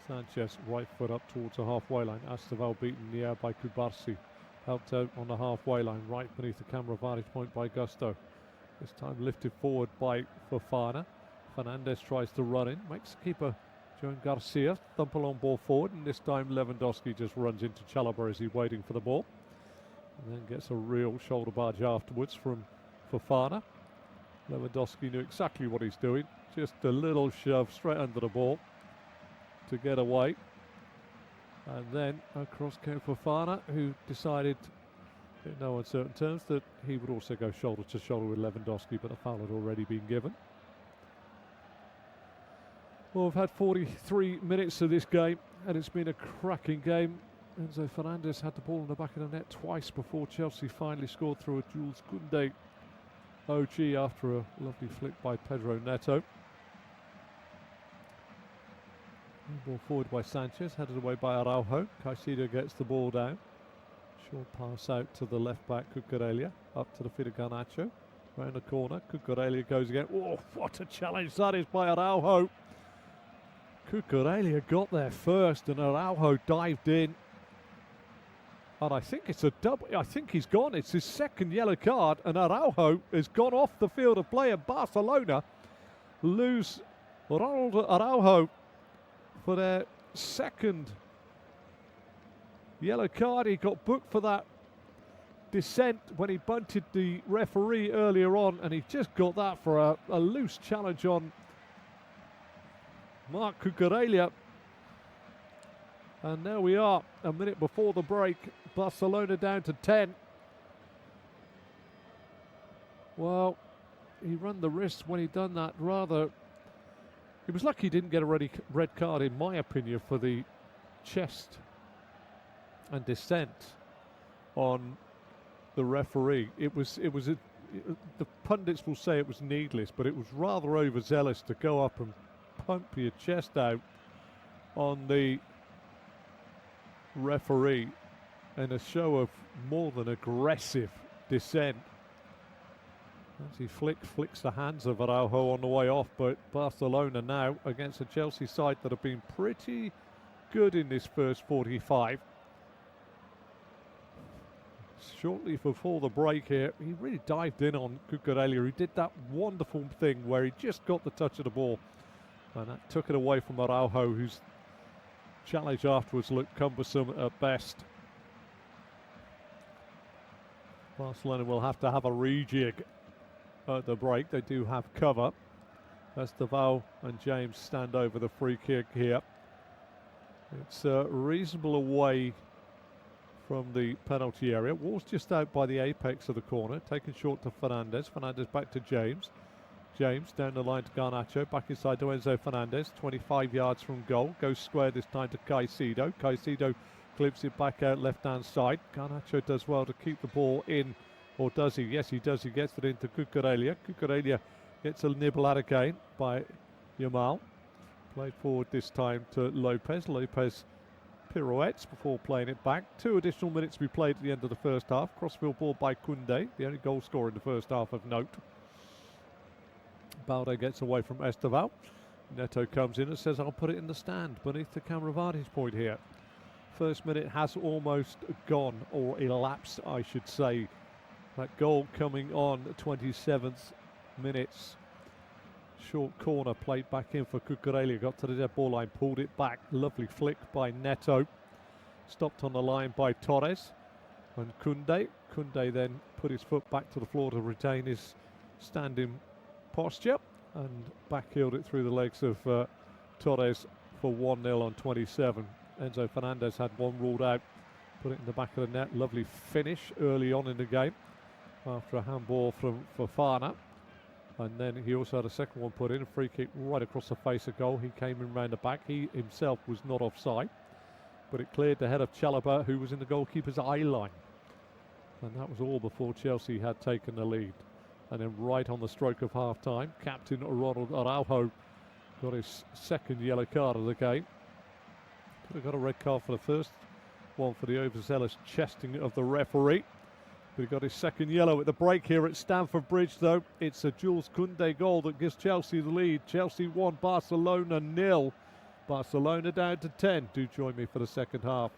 Sanchez right foot up towards the halfway line. Esteval beaten in the air by Kubasi. Helped out on the halfway line, right beneath the camera vantage point by Gusto. This time lifted forward by Fofana. Fernandez tries to run in, makes the keeper Joan Garcia thump along ball forward, and this time Lewandowski just runs into Chalobah as he's waiting for the ball. And then gets a real shoulder barge afterwards from Fofana. Lewandowski knew exactly what he's doing. Just a little shove straight under the ball to get away. And then across came Fofana, who decided in no uncertain terms that he would also go shoulder to shoulder with Lewandowski, but the foul had already been given. Well, we've had 43 minutes of this game, and it's been a cracking game. Enzo Fernandez had the ball in the back of the net twice before Chelsea finally scored through a Jules Koundé OG after a lovely flick by Pedro Neto. Ball forward by Sanchez, headed away by Araujo. Caicedo gets the ball down. Short pass out to the left back, Cucurella, up to the feet of Garnacho. Round the corner, Cucurella goes again. Oh, what a challenge that is by Araujo. Cucurella got there first and Araujo dived in. And I think it's a double. I think he's gone. It's his second yellow card and Araujo has gone off the field of play, and Barcelona lose Ronald Araujo for their second yellow card. He got booked for that descent when he bunted the referee earlier on, and he just got that for a loose challenge on Marc Cucurella. And there we are, a minute before the break, Barcelona down to 10. Well, he ran the risk when he done that. Rather, he was lucky he didn't get a red card, in my opinion, for the chest and descent on the referee. The pundits will say it was needless, but it was rather overzealous to go up and pump your chest out on the referee in a show of more than aggressive dissent. As he flicks the hands of Araujo on the way off, but Barcelona now against a Chelsea side that have been pretty good in this first 45. Shortly before the break here, he really dived in on Cucurella. He did that wonderful thing where he just got the touch of the ball, and that took it away from Araujo, whose challenge afterwards looked cumbersome at best. Barcelona will have to have a rejig at the break. They do have cover. Esteval and James stand over the free kick here. It's reasonable away from the penalty area. Wall's just out by the apex of the corner, taken short to Fernandez. Fernandez back to James. James down the line to Garnacho, back inside to Enzo Fernandez, 25 yards from goal, goes square this time to Caicedo. Caicedo clips it back out left-hand side. Garnacho does well to keep the ball in, or does he? Yes, he does. He gets it into Cucurella. Cucurella gets a nibble at again by Yamal. Played forward this time to Lopez. Lopez pirouettes before playing it back. 2 additional minutes to be played at the end of the first half. Crossfield ball by Koundé, the only goal scorer in the first half of note. Balde gets away from Esteval. Neto comes in and says, I'll put it in the stand beneath the camera vantage point here. First minute has almost gone, or elapsed, I should say. That goal coming on the 27th minutes. Short corner played back in for Cucurella. Got to the dead ball line, pulled it back. Lovely flick by Neto. Stopped on the line by Torres. And Koundé. Koundé then put his foot back to the floor to retain his standing posture and backheeled it through the legs of Torres for 1-0 on 27. Enzo Fernandez had one ruled out, put it in the back of the net. Lovely finish early on in the game after a handball from Fofana, and then he also had a second one put in, a free kick right across the face of goal. He came in round the back. He himself was not offside, but it cleared the head of Chalobah, who was in the goalkeeper's eye line, and that was all before Chelsea had taken the lead. And then right on the stroke of half-time, Captain Ronald Araujo got his second yellow card of the game. Could have got a red card for the first one for the overzealous chesting of the referee. But he got his second yellow at the break here at Stamford Bridge, though. It's a Jules Koundé goal that gives Chelsea the lead. Chelsea 1, Barcelona 0. Barcelona down to 10. Do join me for the second half.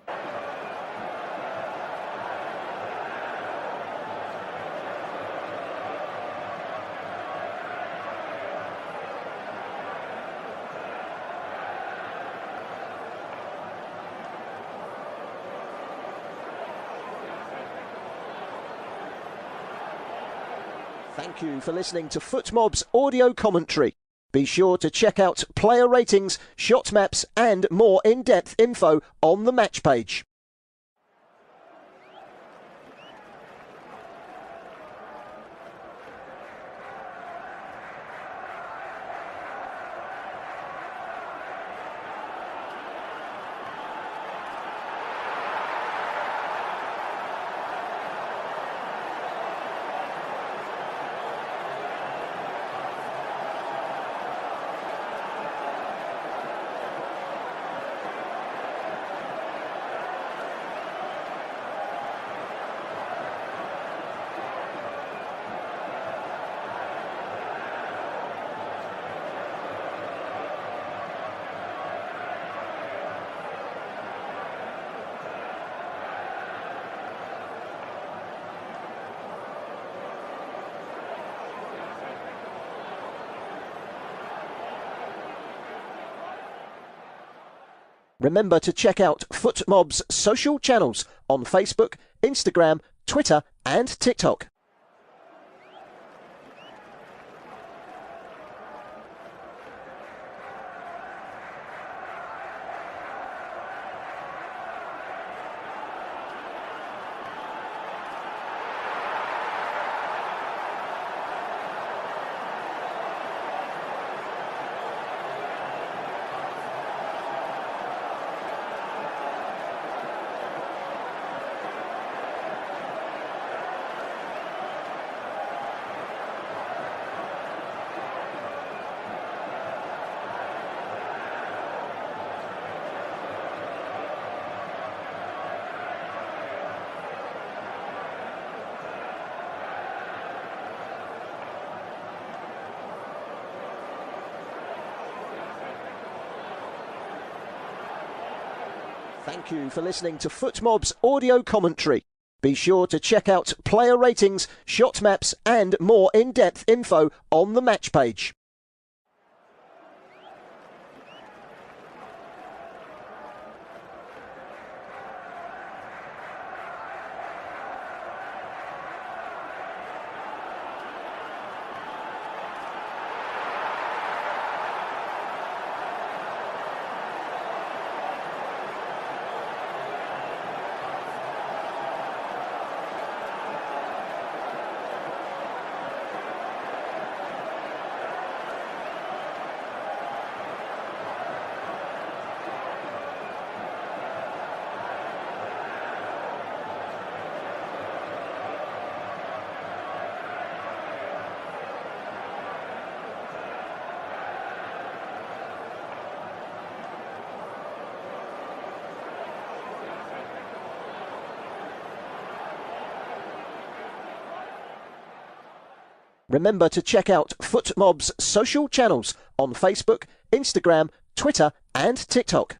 Thank you for listening to FootMob's audio commentary. Be sure to check out player ratings, shot maps and more in-depth info on the match page. Remember to check out FootMob's social channels on Facebook, Instagram, Twitter and TikTok. Thank you for listening to FootMob's audio commentary. Be sure to check out player ratings, shot maps and more in-depth info on the match page. Remember to check out FootMob's social channels on Facebook, Instagram, Twitter and TikTok.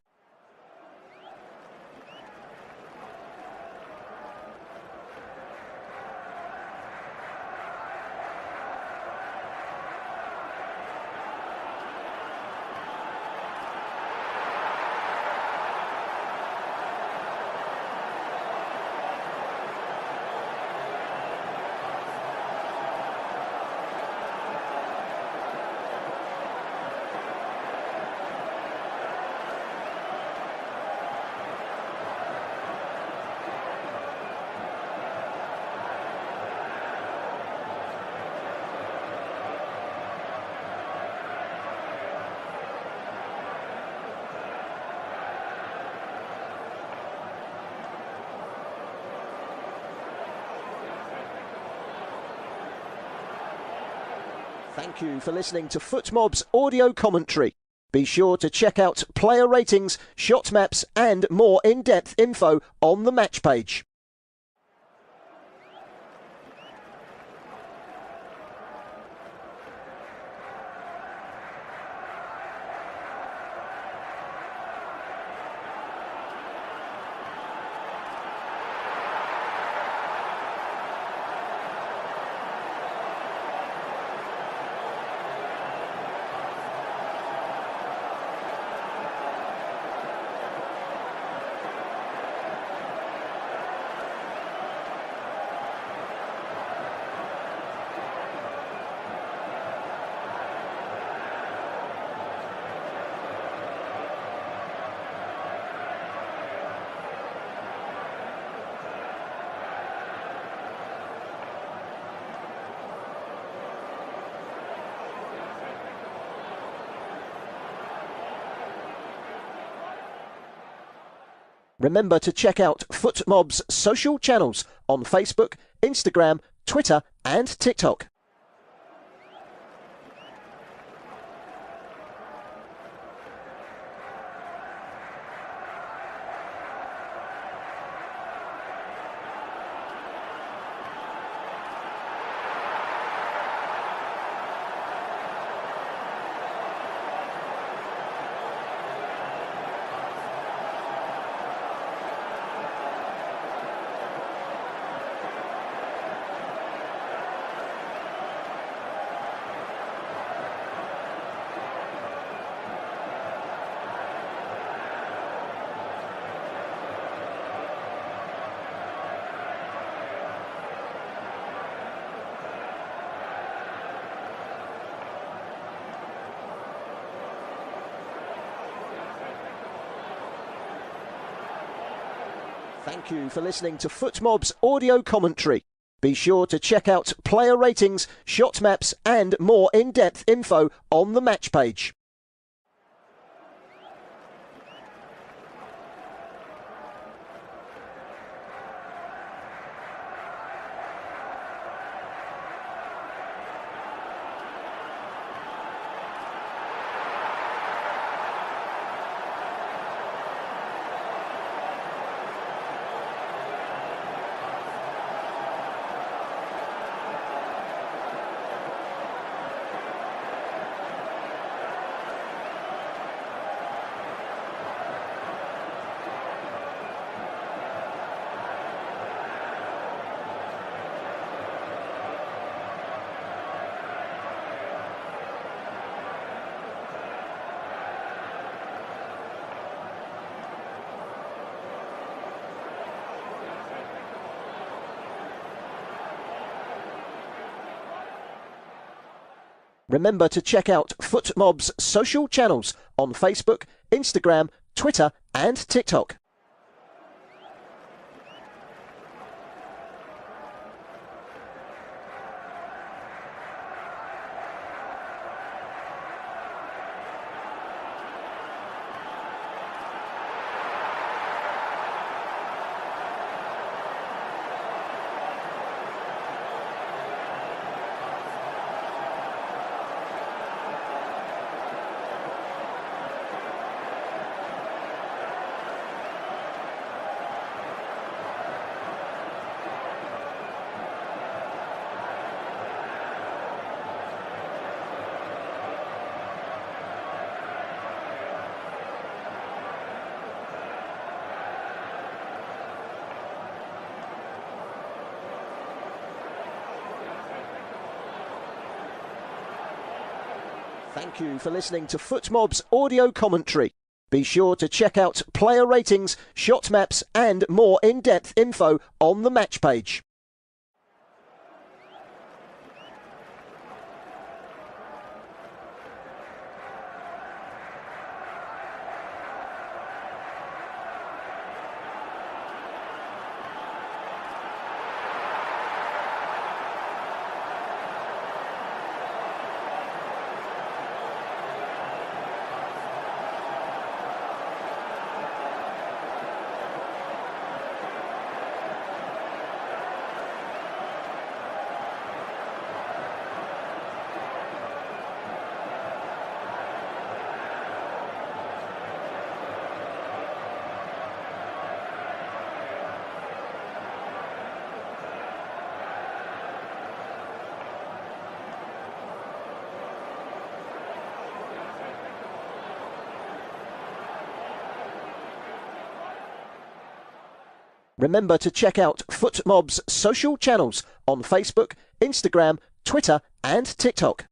Thank you for listening to FootMob's audio commentary. Be sure to check out player ratings, shot maps and more in-depth info on the match page. Remember to check out FootMob's social channels on Facebook, Instagram, Twitter and TikTok. Thank you for listening to FootMob's audio commentary. Be sure to check out player ratings, shot maps and more in-depth info on the match page. Remember to check out FootMob's social channels on Facebook, Instagram, Twitter and TikTok. Thank you for listening to FootMob's audio commentary. Be sure to check out player ratings, shot maps and more in-depth info on the match page. Remember to check out FootMob's social channels on Facebook, Instagram, Twitter and TikTok.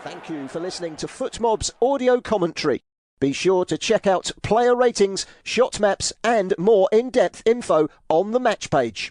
Thank you for listening to FootMob's audio commentary. Be sure to check out player ratings, shot maps and more in-depth info on the match page.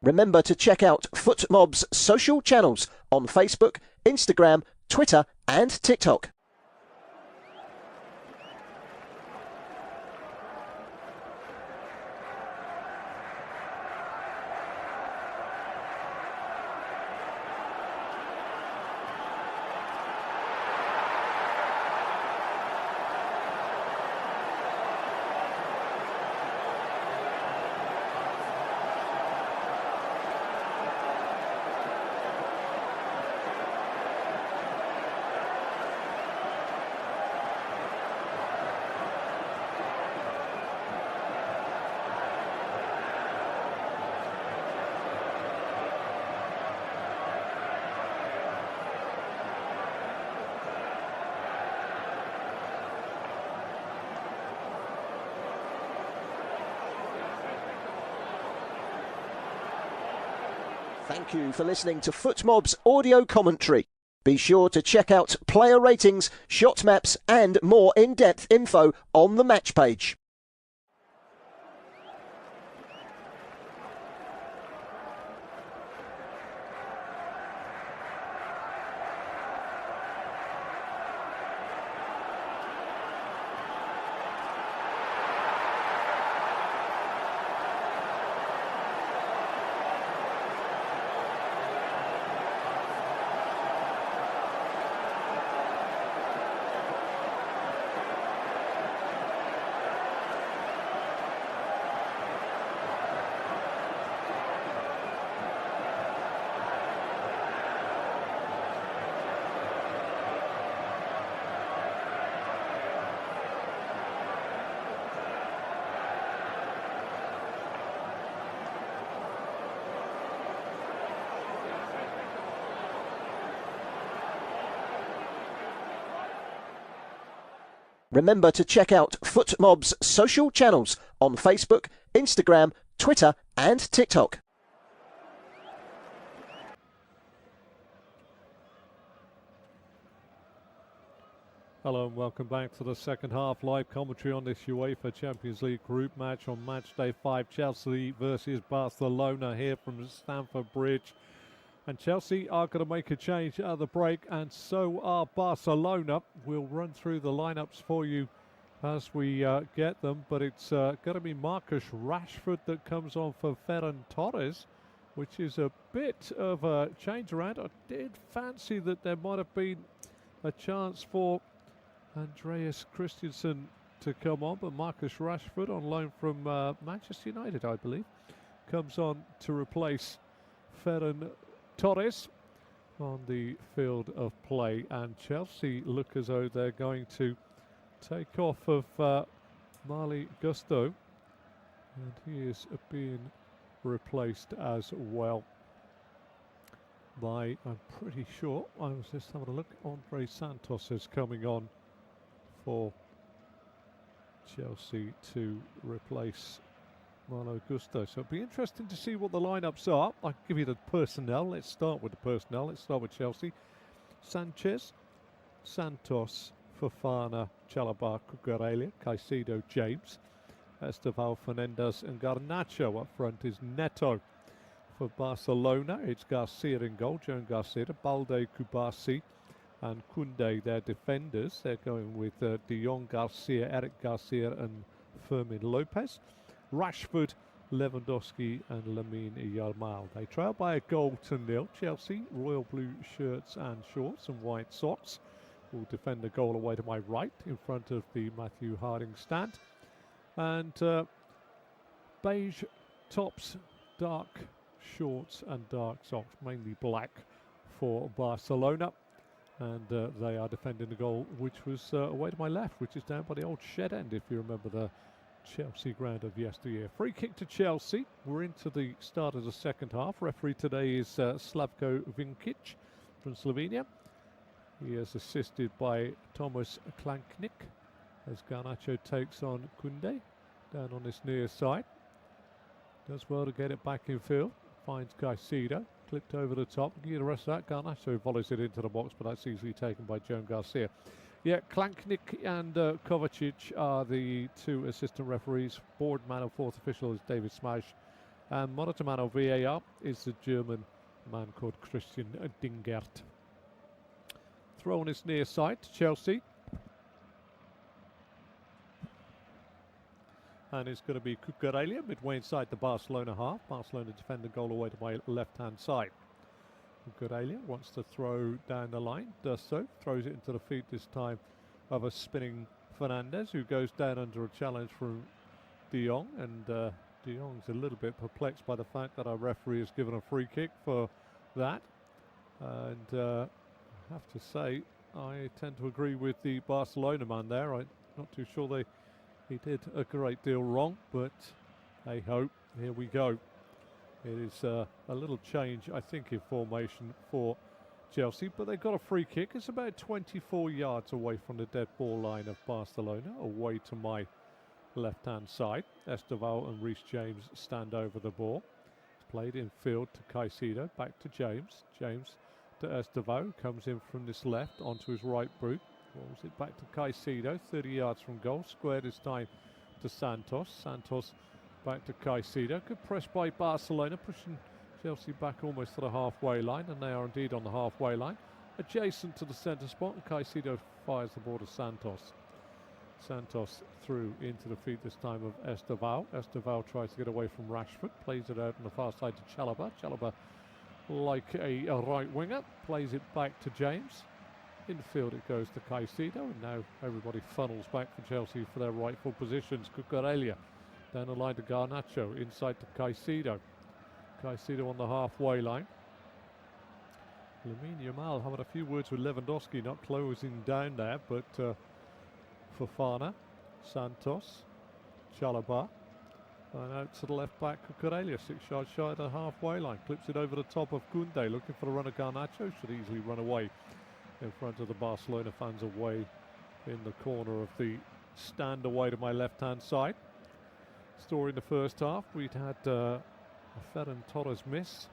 Remember to check out FootMob's social channels on Facebook, Instagram, Twitter and TikTok. Thank you for listening to FootMob's audio commentary. Be sure to check out player ratings, shot maps and more in-depth info on the match page. Remember to check out FootMob's social channels on Facebook, Instagram, Twitter and TikTok. Hello and welcome back to the second half live commentary on this UEFA Champions League group match on match day 5. Chelsea versus Barcelona here from Stamford Bridge. And Chelsea are going to make a change at the break, and so are Barcelona. We'll run through the lineups for you as we get them, but it's going to be Marcus Rashford that comes on for Ferran Torres, which is a bit of a change around. I did fancy that there might have been a chance for Andreas Christensen to come on, but Marcus Rashford, on loan from Manchester United, I believe, comes on to replace Ferran Torres on the field of play, and Chelsea look as though they're going to take off of Marley Gusto, and he is being replaced as well by, I'm pretty sure, I was just having a look, Andre Santos is coming on for Chelsea to replace Marlo Gusto. So it'll be interesting to see what the lineups are. I'll give you the personnel. Let's start with the personnel. Let's start with Chelsea. Sanchez, Santos, Fofana, Chalobah, Cucurella, Caicedo, James, Esteval, Fernandes and Garnacho. Up front is Neto. For Barcelona, it's Garcia in goal, Joan Garcia, Balde, Kubasi, and Koundé, their defenders. They're going with De Jong, Garcia, Eric Garcia and Fermin Lopez. Rashford, Lewandowski and Lamine Yamal. They trail by a goal to nil. Chelsea, royal blue shirts and shorts and white socks, will defend the goal away to my right in front of the Matthew Harding stand. And beige tops, dark shorts and dark socks, mainly black for Barcelona. And they are defending the goal, which was away to my left, which is down by the old shed end, if you remember the Chelsea ground of yesteryear. Free kick to Chelsea. We're into the start of the second half. Referee today is Slavko Vinkic from Slovenia. He is assisted by Thomas Klanknik as Garnacho takes on Koundé down on this near side. Does well to get it back in field. Finds Caicedo. Clipped over the top. Give you the rest of that. Garnacho volleys it into the box, but that's easily taken by Joan Garcia. Yeah, Klanknik and Kovacic are the two assistant referees. Board man and fourth official is David Smash. And monitor man of VAR is the German man called Christian Dingert. Throw on his near side to Chelsea. And it's going to be Cucurella midway inside the Barcelona half. Barcelona defend the goal away to my left-hand side. Cucurella wants to throw down the line, does so, throws it into the feet this time of a spinning Fernandez, who goes down under a challenge from De Jong, and De Jong's a little bit perplexed by the fact that our referee has given a free kick for that. And I have to say, I tend to agree with the Barcelona man there. I'm not too sure he did a great deal wrong, but hey ho, here we go. It is a little change, I think, in formation for Chelsea, but they've got a free kick. It's about 24 yards away from the dead ball line of Barcelona, away to my left-hand side. Esteval and Reece James stand over the ball. It's played in field to Caicedo, back to James. James to Esteval, comes in from this left onto his right boot. Rolls it back to Caicedo, 30 yards from goal. Square this time to Santos. Santos back to Caicedo. Good press by Barcelona, pushing Chelsea back almost to the halfway line, and they are indeed on the halfway line, adjacent to the centre spot, and Caicedo fires the ball to Santos. Santos through into the feet this time of Esteval. Esteval tries to get away from Rashford, plays it out on the far side to Chalobah. Chalobah, like a right winger, plays it back to James. Infield it goes to Caicedo, and now everybody funnels back for Chelsea for their rightful positions. Cucurella down the line to Garnacho, inside to Caicedo. Caicedo on the halfway line. Lamine Yamal having a few words with Lewandowski, not closing down there, but Fofana, Santos, Chalobah, and out to the left back, Cucurella, 6 yards shy of the halfway line. Clips it over the top of Koundé, looking for the run of Garnacho, should easily run away in front of the Barcelona fans away in the corner of the stand away to my left-hand side. Story in the first half, we'd had a Ferran Torres miss,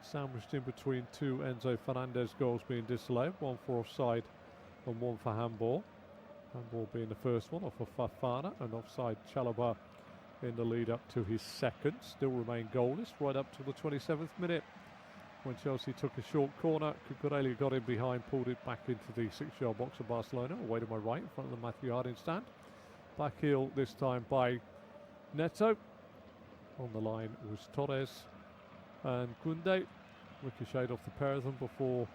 sandwiched in between two Enzo Fernandez goals being disallowed, one for offside and one for handball. Handball being the first one off of Fofana, and offside Chalobah in the lead up to his second. Still remain goalless right up to the 27th minute, when Chelsea took a short corner. Cucurella got in behind, pulled it back into the 6-yard box of Barcelona, away to my right in front of the Matthew Harding stand. Back heel this time by Neto. On the line was Torres and Koundé. Ricocheted off the pair of them before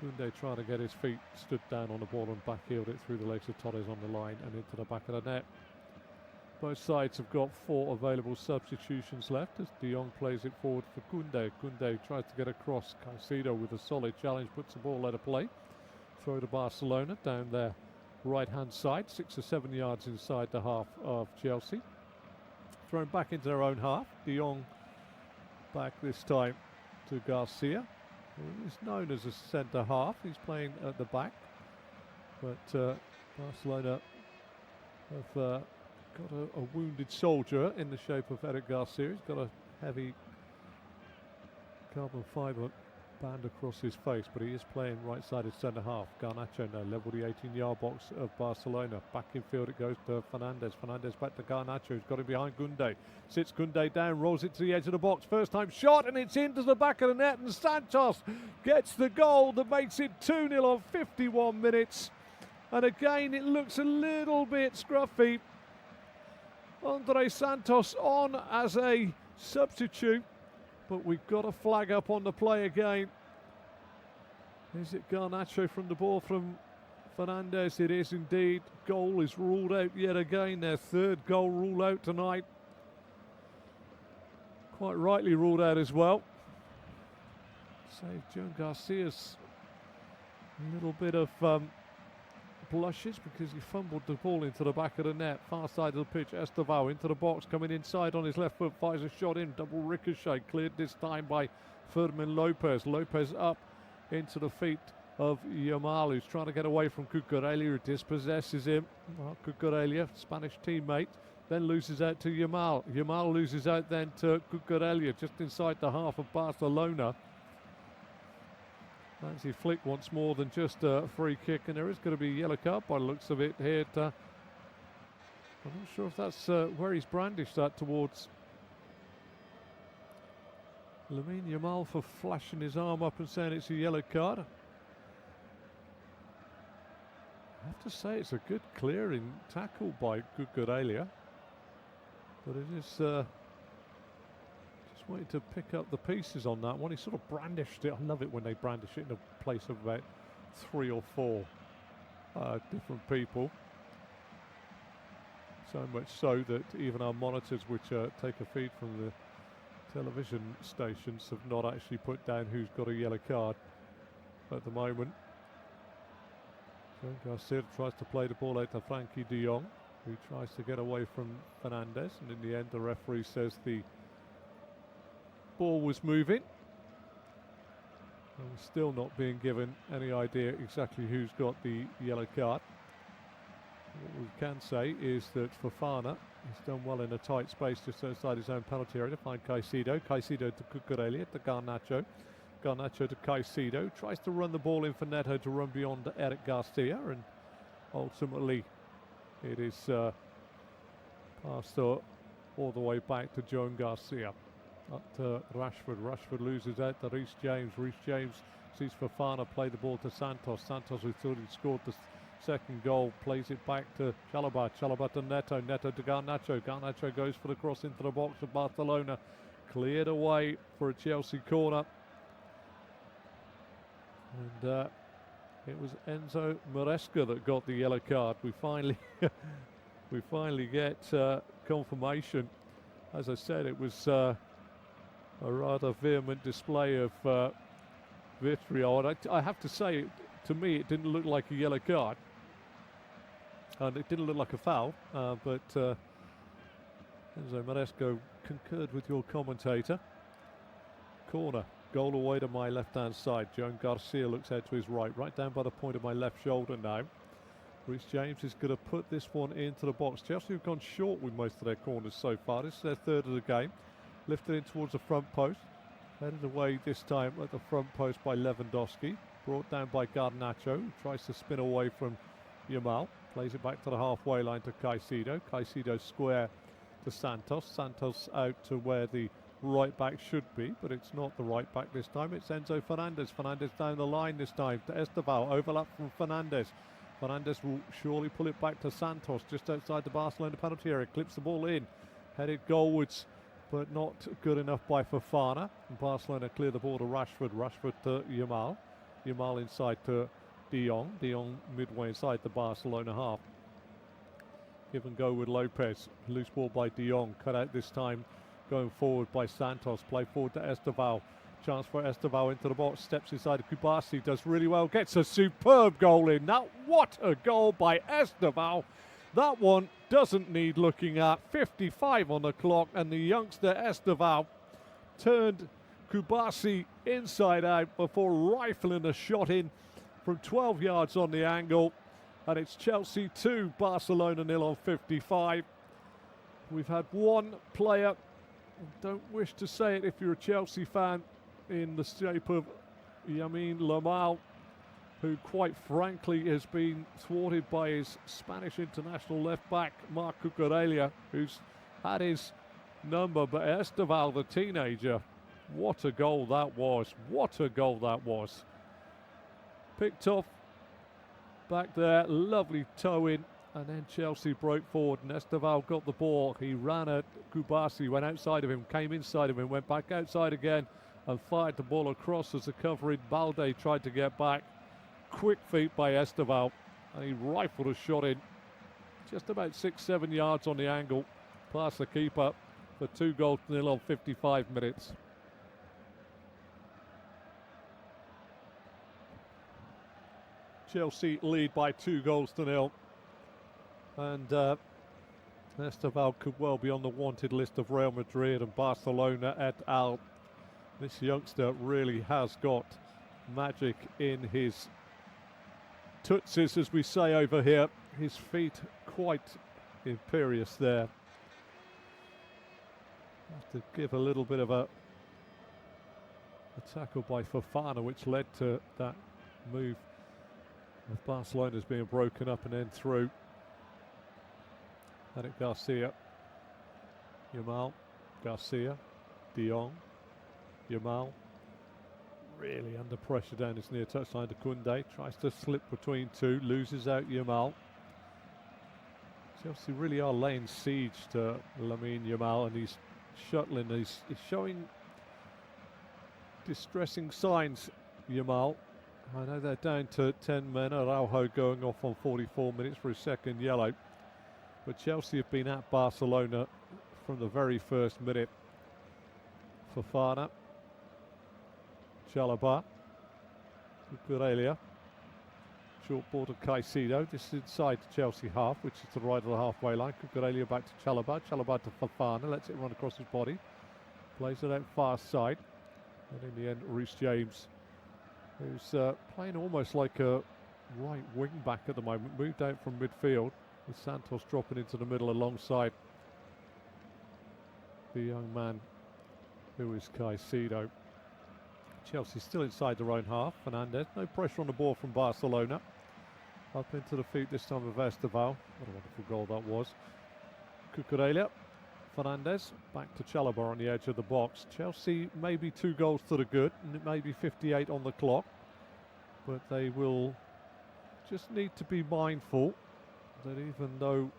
Koundé, trying to get his feet, stood down on the ball and back-heeled it through the legs of Torres on the line and into the back of the net. Both sides have got 4 available substitutions left as De Jong plays it forward for Koundé. Koundé tries to get across. Caicedo with a solid challenge, puts the ball out of play. Throw to Barcelona down their right-hand side, 6 or 7 yards inside the half of Chelsea. Thrown back into their own half. De Jong back this time to Garcia, who is known as a centre half. He's playing at the back, but Barcelona have got a wounded soldier in the shape of Eric Garcia. He's got a heavy carbon fibre band across his face, but he is playing right-sided centre-half. Garnacho now level the 18-yard box of Barcelona. Back in field it goes to Fernandez. Fernandez back to Garnacho, who's got it behind Gunde. Sits Gunde down, rolls it to the edge of the box. First time shot, and it's into the back of the net, and Santos gets the goal that makes it 2-0 on 51 minutes. And again, it looks a little bit scruffy. Andre Santos on as a substitute, but we've got a flag up on the play again. Is it Garnacho from the ball from Fernandez? It is indeed. Goal is ruled out yet again. Their third goal ruled out tonight. Quite rightly ruled out as well. Save Joan Garcia's a little bit of blushes because he fumbled the ball into the back of the net. Far side of the pitch, Estevao into the box, coming inside on his left foot, fires a shot in, double ricochet, cleared this time by Fermin Lopez. Lopez up into the feet of Yamal, who's trying to get away from Cucurella, who dispossesses him. Well, Cucurella, Spanish teammate, then loses out to Yamal. Yamal loses out then to Cucurella, just inside the half of Barcelona. Fancy flick wants more than just a free kick, and there is going to be a yellow card by the looks of it here. I'm not sure if that's where he's brandished that towards Lamine Yamal for flashing his arm up and saying it's a yellow card. I have to say it's a good clearing tackle by Cucurella, but it is wanted to pick up the pieces on that one. He sort of brandished it. I love it when they brandish it in a place of about 3 or 4 different people. So much so that even our monitors, which take a feed from the television stations, have not actually put down who's got a yellow card at the moment. So Garcia tries to play the ball out to Frankie de Jong, who tries to get away from Fernandez, and in the end the referee says the ball was moving, and still not being given any idea exactly who's got the yellow card. What we can say is that Fofana has done well in a tight space just outside his own penalty area to find Caicedo. Caicedo to Cucurella to Garnacho. Garnacho to Caicedo. Tries to run the ball in for Neto to run beyond Eric Garcia, and ultimately it is passed all the way back to Joan Garcia. Up to Rashford. Rashford loses out to Reece James. Reece James sees Fofana play the ball to Santos. Santos, who thought he'd scored the second goal, plays it back to Chalobah. Chalobah to Neto. Neto to Garnacho. Garnacho goes for the cross into the box of Barcelona. Cleared away for a Chelsea corner. And it was Enzo Maresca that got the yellow card. We finally get confirmation. As I said, it was a rather vehement display of vitriol. And I have to say, to me, it didn't look like a yellow card. And it didn't look like a foul, but Enzo Maresco concurred with your commentator. Corner, goal away to my left-hand side. Joan Garcia looks out to his right down by the point of my left shoulder now. Reece James is going to put this one into the box. Chelsea have gone short with most of their corners so far. This is their third of the game. Lifted in towards the front post. Headed away this time at the front post by Lewandowski. Brought down by Garnacho, who tries to spin away from Yamal. Plays it back to the halfway line to Caicedo. Caicedo square to Santos. Santos out to where the right back should be, but it's not the right back this time. It's Enzo Fernandez. Fernandez down the line this time to Estevao. Overlap from Fernandez. Fernandez will surely pull it back to Santos just outside the Barcelona penalty area. Clips the ball in. Headed goalwards, but not good enough by Fofana. And Barcelona clear the ball to Rashford. Rashford to Yamal. Yamal inside to de Jong. De Jong midway inside the Barcelona half. Give and go with Lopez. Loose ball by de Jong. Cut out this time going forward by Santos. Play forward to Estevao. Chance for Estevao into the box. Steps inside. Kubasi does really well. Gets a superb goal in. Now, what a goal by Estevao. That one doesn't need looking at. 55 on the clock, and the youngster Estevao turned Kubasi inside out before rifling a shot in from 12 yards on the angle. And it's Chelsea 2, Barcelona 0 on 55. We've had one player, don't wish to say it if you're a Chelsea fan, in the shape of Yamin Lamal, who quite frankly has been thwarted by his Spanish international left-back, Marc Cucurella, who's had his number, but Esteval, the teenager, what a goal that was. What a goal that was. Picked off back there, lovely toe in, and then Chelsea broke forward and Esteval got the ball. He ran at Kubasi, went outside of him, came inside of him, went back outside again and fired the ball across as a covering. Balde tried to get back. Quick feet by Esteval, and he rifled a shot in just about 6-7 yards on the angle past the keeper for 2-0 on 55 minutes. Chelsea lead by 2-0, and Esteval could well be on the wanted list of Real Madrid and Barcelona et al. This youngster really has got magic in his tootsies, as we say over here. His feet quite imperious there. Have to give a little bit of a tackle by Fofana, which led to that move with Barcelona's being broken up and then through. Eric Garcia, Yamal, Garcia, De Jong, Yamal. Really under pressure down his near touchline to Koundé. Tries to slip between two, loses out Yamal. Chelsea really are laying siege to Lamine Yamal, and he's shuttling. He's showing distressing signs, Yamal. I know they're down to 10 men. Araujo going off on 44 minutes for his second yellow. But Chelsea have been at Barcelona from the very first minute. Fofana. Chalobah, Cucurella, short ball to Caicedo. This is inside the Chelsea half, which is to the right of the halfway line. Cucurella back to Chalobah, Chalobah to Fofana, lets it run across his body, plays it out far side, and in the end, Reece James, who's playing almost like a right wing back at the moment, moved out from midfield, with Santos dropping into the middle alongside the young man who is Caicedo. Chelsea still inside their own half. Fernandes, no pressure on the ball from Barcelona. Up into the feet this time of Esteval. What a wonderful goal that was. Cucurella, Fernandes, back to Chalobah on the edge of the box. Chelsea maybe 2 goals to the good, and it may be 58 on the clock. But they will just need to be mindful that even though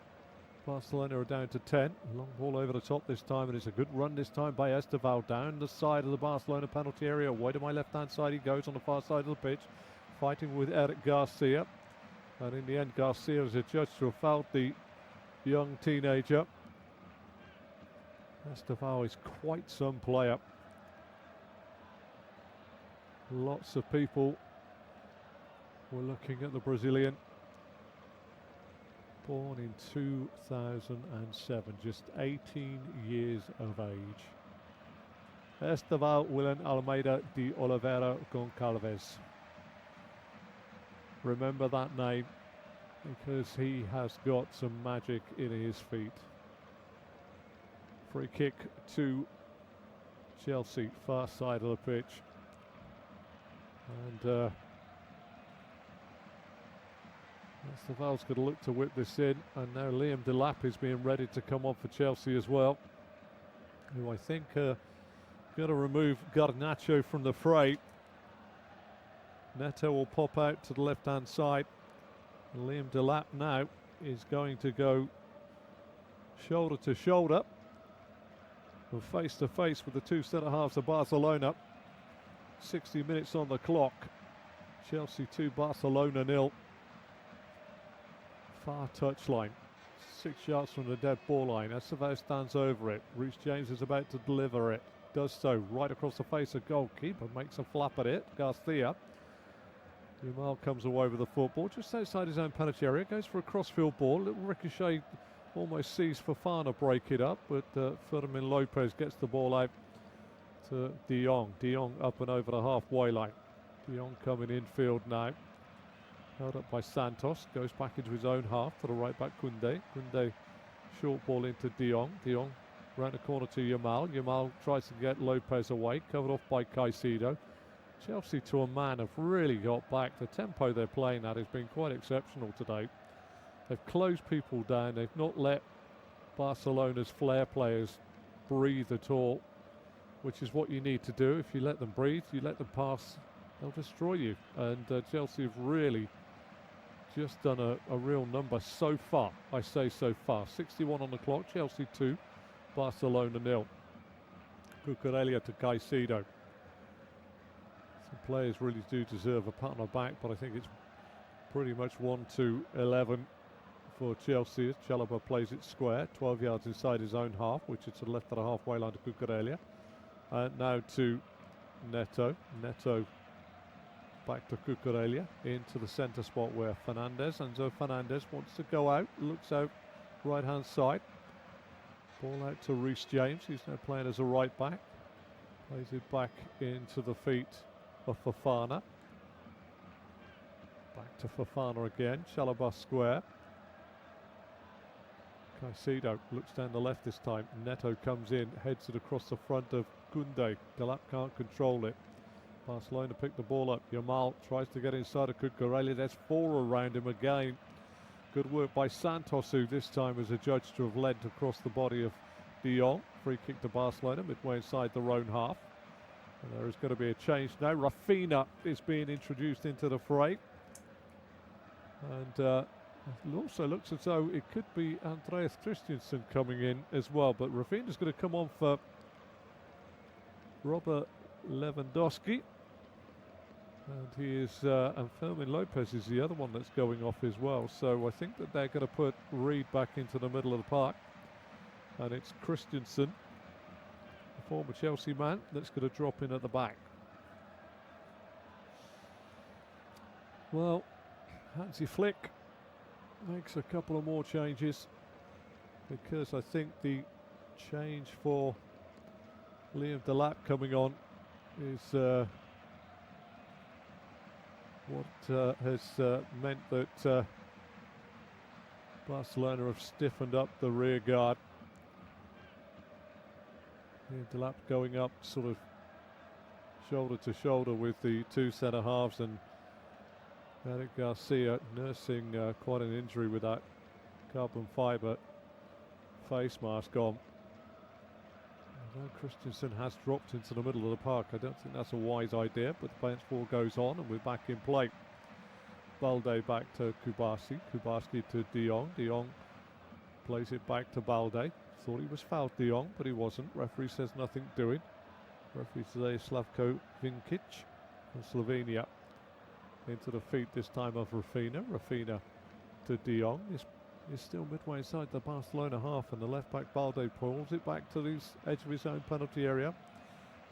Barcelona are down to 10. Long ball over the top this time, and it's a good run this time by Esteval down the side of the Barcelona penalty area. Away to my left-hand side he goes on the far side of the pitch, fighting with Eric Garcia. And in the end, Garcia is adjudged to have fouled the young teenager. Esteval is quite some player. Lots of people were looking at the Brazilian. Born in 2007, just 18 years of age. Esteval Willian Almeida de Oliveira Goncalves. Remember that name, because he has got some magic in his feet. Free kick to Chelsea, far side of the pitch. And Esteval's going to look to whip this in, and now Liam Delap is being ready to come on for Chelsea as well, who I think going to remove Garnacho from the fray. Neto will pop out to the left-hand side, and Liam Delap now is going to go shoulder to shoulder and face to face with the two centre-halves of Barcelona. 60 minutes on the clock. Chelsea 2, Barcelona 0. Far touchline, 6 yards from the dead ball line. Esteval stands over it. Reece James is about to deliver it. Does so right across the face of goalkeeper. Makes a flap at it. Garcia. Yamal comes away with the football just outside his own penalty area. Goes for a crossfield ball. Little ricochet, almost sees Fofana break it up, but Fermin Lopez gets the ball out to De Jong. De Jong up and over the halfway line. De Jong coming infield now. Held up by Santos, goes back into his own half to the right back Koundé. Koundé short ball into De Jong. De Jong round the corner to Yamal. Yamal tries to get Lopez away, covered off by Caicedo. Chelsea to a man have really got back. The tempo they're playing at has been quite exceptional today. They've closed people down. They've not let Barcelona's flair players breathe at all, which is what you need to do. If you let them breathe, you let them pass, they'll destroy you. And Chelsea have really just done a real number so far. I say so far. 61 on the clock. Chelsea 2, Barcelona 0. Cucurella to Caicedo. Some players really do deserve a pat on the back, but I think it's pretty much 1-11 for Chelsea. Chalobah plays it square, 12 yards inside his own half, which is to the left of the halfway line to Cucurella. Now to Neto. Neto back to Cucurella into the centre spot where Enzo Fernandez wants to go out, looks out right hand side. Ball out to Reece James, he's now playing as a right back. Plays it back into the feet of Fofana. Back to Fofana again, Chalobah square. Caicedo looks down the left this time. Neto comes in, heads it across the front of Koundé. Delap can't control it. Barcelona pick the ball up. Yamal tries to get inside of Cucurella. There's 4 around him again. Good work by Santos, who this time is adjudged to have led across the body of De Jong. Free kick to Barcelona, midway inside their own half. And there is going to be a change now. Rafinha is being introduced into the fray. And it also looks as though it could be Andreas Christensen coming in as well. But Rafinha's going to come on for Robert Lewandowski. And he is, and Fermin Lopez is the other one that's going off as well. So I think that they're going to put Reed back into the middle of the park. And it's Christensen, the former Chelsea man, that's going to drop in at the back. Well, Hansi Flick makes a couple of more changes, because I think the change for Liam Delap coming on is what has meant that Barcelona have stiffened up the rear guard. Delap going up sort of shoulder to shoulder with the 2 centre halves, and Eric Garcia nursing quite an injury with that carbon fibre face mask on. Although Christensen has dropped into the middle of the park, I don't think that's a wise idea, but the bench ball goes on and we're back in play. Balde back to Kubasi, Kubasi to De Jong. De Jong plays it back to Balde. Thought he was fouled, De Jong, but he wasn't. Referee says nothing doing. Referee today, Slavko Vinkic from Slovenia. Into the feet this time of Rafinha. Rafinha to De Jong. Is still midway inside the Barcelona half, and the left back Balde pulls it back to the edge of his own penalty area.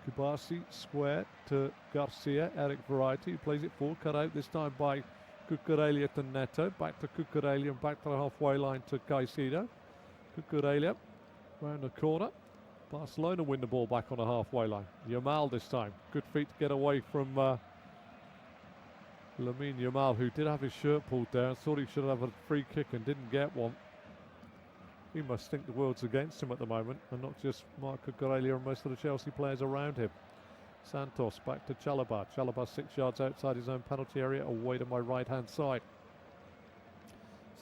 Kubasi square to Garcia. Eric Variety plays it full, cut out this time by Cucurella to Neto. Back to Cucurella and back to the halfway line to Caicedo. Cucurella round the corner. Barcelona win the ball back on the halfway line. Yamal this time. Good feet to get away from Lamine Yamal, who did have his shirt pulled down. Thought he should have a free kick and didn't get one. He must think the world's against him at the moment, and not just Marc Cucurella and most of the Chelsea players around him. Santos back to Chalobah. Chalobah 6 yards outside his own penalty area, away to my right hand side.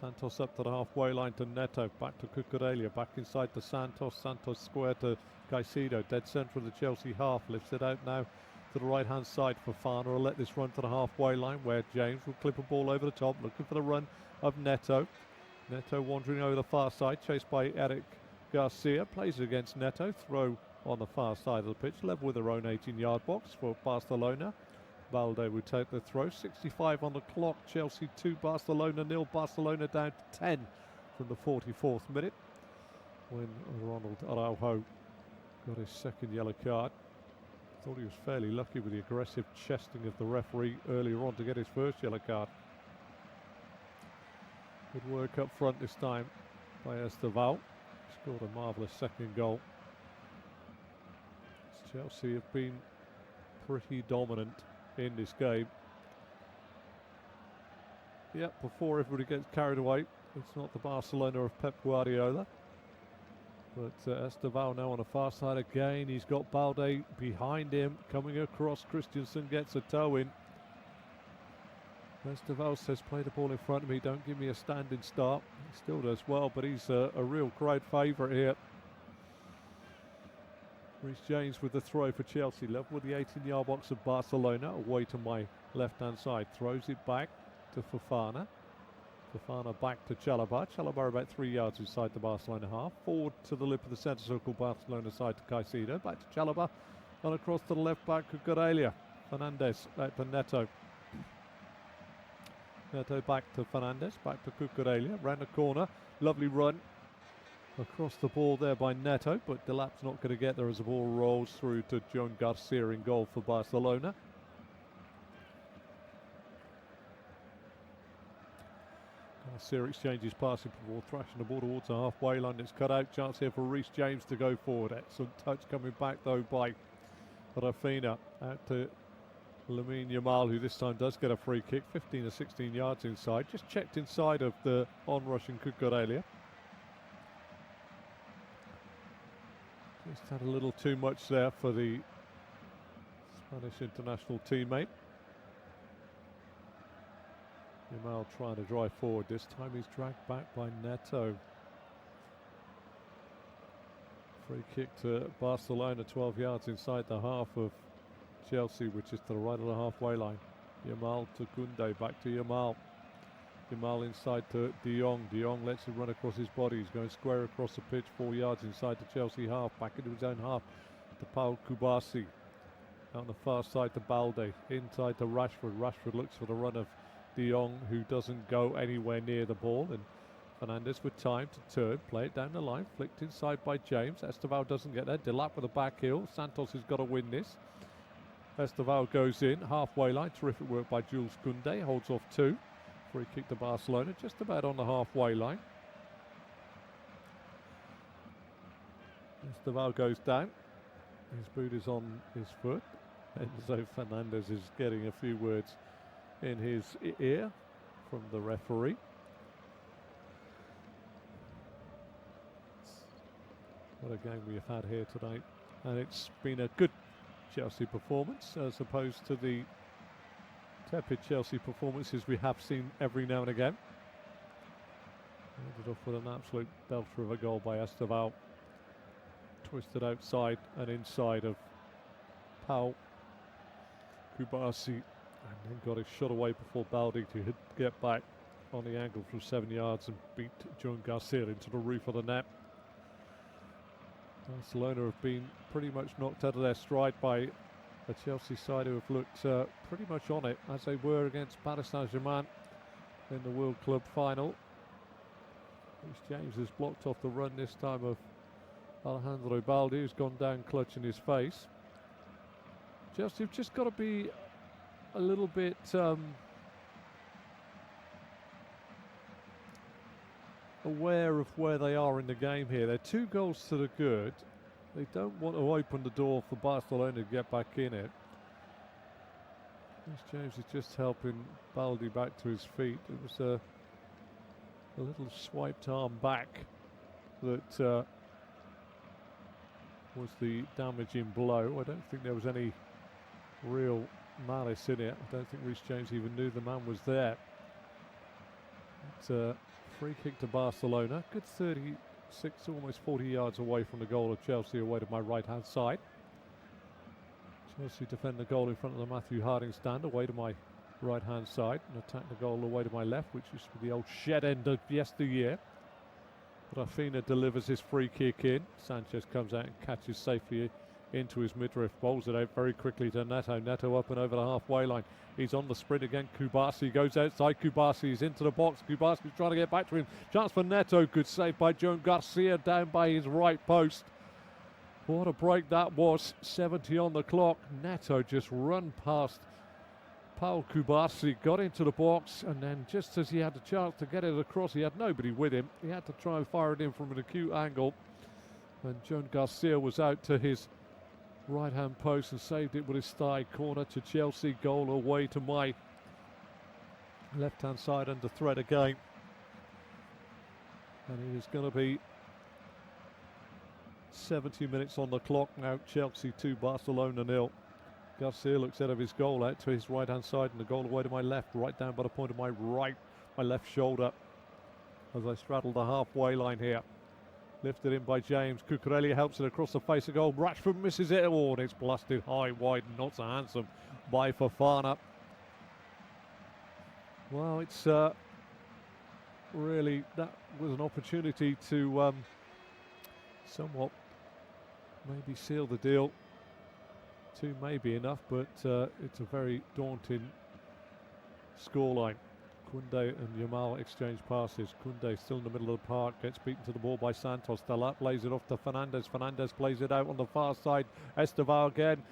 Santos up to the halfway line to Neto, back to Cucurella, back inside to Santos. Santos square to Caicedo, dead centre of the Chelsea half, lifts it out now to the right hand side. Fofana will let this run to the halfway line, where James will clip a ball over the top, looking for the run of Neto. Neto wandering over the far side, chased by Eric Garcia, plays it against Neto, throw on the far side of the pitch, level with their own 18-yard box for Barcelona. Balde would take the throw. 65 on the clock. Chelsea 2, Barcelona 0. Barcelona down to 10 from the 44th minute, when Ronald Araujo got his second yellow card. Thought he was fairly lucky with the aggressive chesting of the referee earlier on to get his first yellow card. Good work up front this time by Esteval. Scored a marvellous second goal. Chelsea have been pretty dominant in this game. Yep, before everybody gets carried away, it's not the Barcelona of Pep Guardiola. But Esteval now on the far side again. He's got Balde behind him. Coming across, Christensen gets a toe in. Esteval says, play the ball in front of me, don't give me a standing start. He still does well, but he's a real crowd favourite here. Reece James with the throw for Chelsea, level with the 18-yard box of Barcelona, away to my left-hand side. Throws it back to Fofana. Fofana back to Chalobah. Chalobah about 3 yards inside the Barcelona half. Forward to the lip of the centre circle, Barcelona side to Caicedo. Back to Chalobah. And across to the left back, Cucurella. Fernandes back to Neto. Neto back to Fernandes, back to Cucurella, round the corner, lovely run across the ball there by Neto, but Delap's not going to get there as the ball rolls through to Joan Garcia in goal for Barcelona. Garcia exchanges passing ball, thrashing the ball towards the halfway line. It's cut out, chance here for Reece James to go forward. Excellent touch coming back though by Rafinha out to Lamine Yamal, who this time does get a free kick, 15 or 16 yards inside. Just checked inside of the on-rushing Cucurella. Just had a little too much there for the Spanish international teammate. Yamal trying to drive forward. This time he's dragged back by Neto. Free kick to Barcelona, 12 yards inside the half of Chelsea, which is to the right of the halfway line. Yamal to Koundé, back to Yamal. Yamal inside to De Jong. De Jong lets it run across his body. He's going square across the pitch, 4 yards inside the Chelsea half. Back into his own half to Paul Kubasi. On the far side to Balde. Inside to Rashford. Rashford looks for the run of De Jong, who doesn't go anywhere near the ball. And Fernandes with time to turn, play it down the line. Flicked inside by James. Esteval doesn't get there. Delap with a back heel. Santos has got to win this. Esteval goes in, halfway line, terrific work by Jules Koundé, holds off two. Free kick to Barcelona, just about on the halfway line. Esteval goes down, his boot is on his foot. Enzo Fernandez is getting a few words in his ear from the referee. What a game we have had here tonight, and it's been a good Chelsea performance as opposed to the tepid Chelsea performances we have seen every now and again. Ended off with an absolute belter of a goal by Esteval. Twisted outside and inside of Pau Kubasi, and then got his shot away before Balde to get back on the angle from 7 yards and beat Joan Garcia into the roof of the net. Barcelona have been pretty much knocked out of their stride by a Chelsea side who have looked pretty much on it, as they were against Paris Saint-Germain in the World Club final. Reece James has blocked off the run this time of Alejandro Balde, who's gone down clutching his face. Chelsea have just got to be a little bit aware of where they are in the game here. They're 2 goals to the good. They don't want to open the door for Barcelona to get back in it. Reece James is just helping Balde back to his feet. It was a little swiped arm back that was the damaging blow. I don't think there was any real malice in it. I don't think Reece James even knew the man was there. It's a free kick to Barcelona. Good 36, almost 40 yards away from the goal of Chelsea, away to my right-hand side. Chelsea defend the goal in front of the Matthew Harding stand, away to my right-hand side, and attack the goal away to my left, which used to be the old shed end of yesteryear. Rafinha delivers his free kick in. Sanchez comes out and catches safely into his midriff, bowls it out very quickly to Neto. Neto up and over the halfway line. He's on the sprint again. Kubasi goes outside. Kubasi is into the box. Kubasi's trying to get back to him. Chance for Neto. Good save by Joan Garcia down by his right post. What a break that was. 70 on the clock. Neto just run past Paul Kubasi, got into the box, and then just as he had the chance to get it across, he had nobody with him. He had to try and fire it in from an acute angle, and Joan Garcia was out to his right-hand post and saved it with his thigh. Corner to Chelsea, goal away to my left-hand side under threat again. And it is going to be 70 minutes on the clock now. Chelsea 2, Barcelona 0. Garcia looks out of his goal, out to his right-hand side, and the goal away to my left, right down by the point of my left shoulder, as I straddle the halfway line here. Lifted in by James. Cucurella helps it across the face of goal. Rashford misses it. Oh, and it's blasted high, wide, and not so handsome by Fofana. Well, it's really, that was an opportunity to somewhat maybe seal the deal. 2 may be enough, but it's a very daunting scoreline. Koundé and Yamal exchange passes. Koundé still in the middle of the park, gets beaten to the ball by Santos. Delap plays it off to Fernandes. Fernandes plays it out on the far side. Esteval again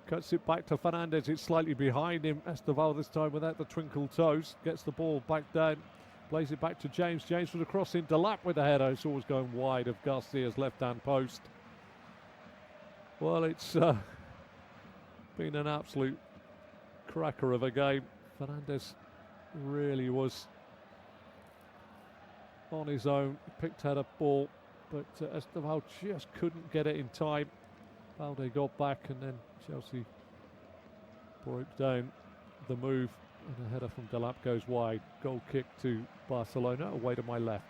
cuts it back to Fernandes. It's slightly behind him. Esteval this time without the twinkle toes. Gets the ball back down. Plays it back to James. James for the crossing. Delap with the header. It's always going wide of Garcia's left-hand post. Well, it's been an absolute cracker of a game. Fernandes really was on his own, picked out a ball, but Esteval just couldn't get it in time. Balde got back, and then Chelsea broke down the move, and a header from Delap goes wide. Goal kick to Barcelona, away to my left.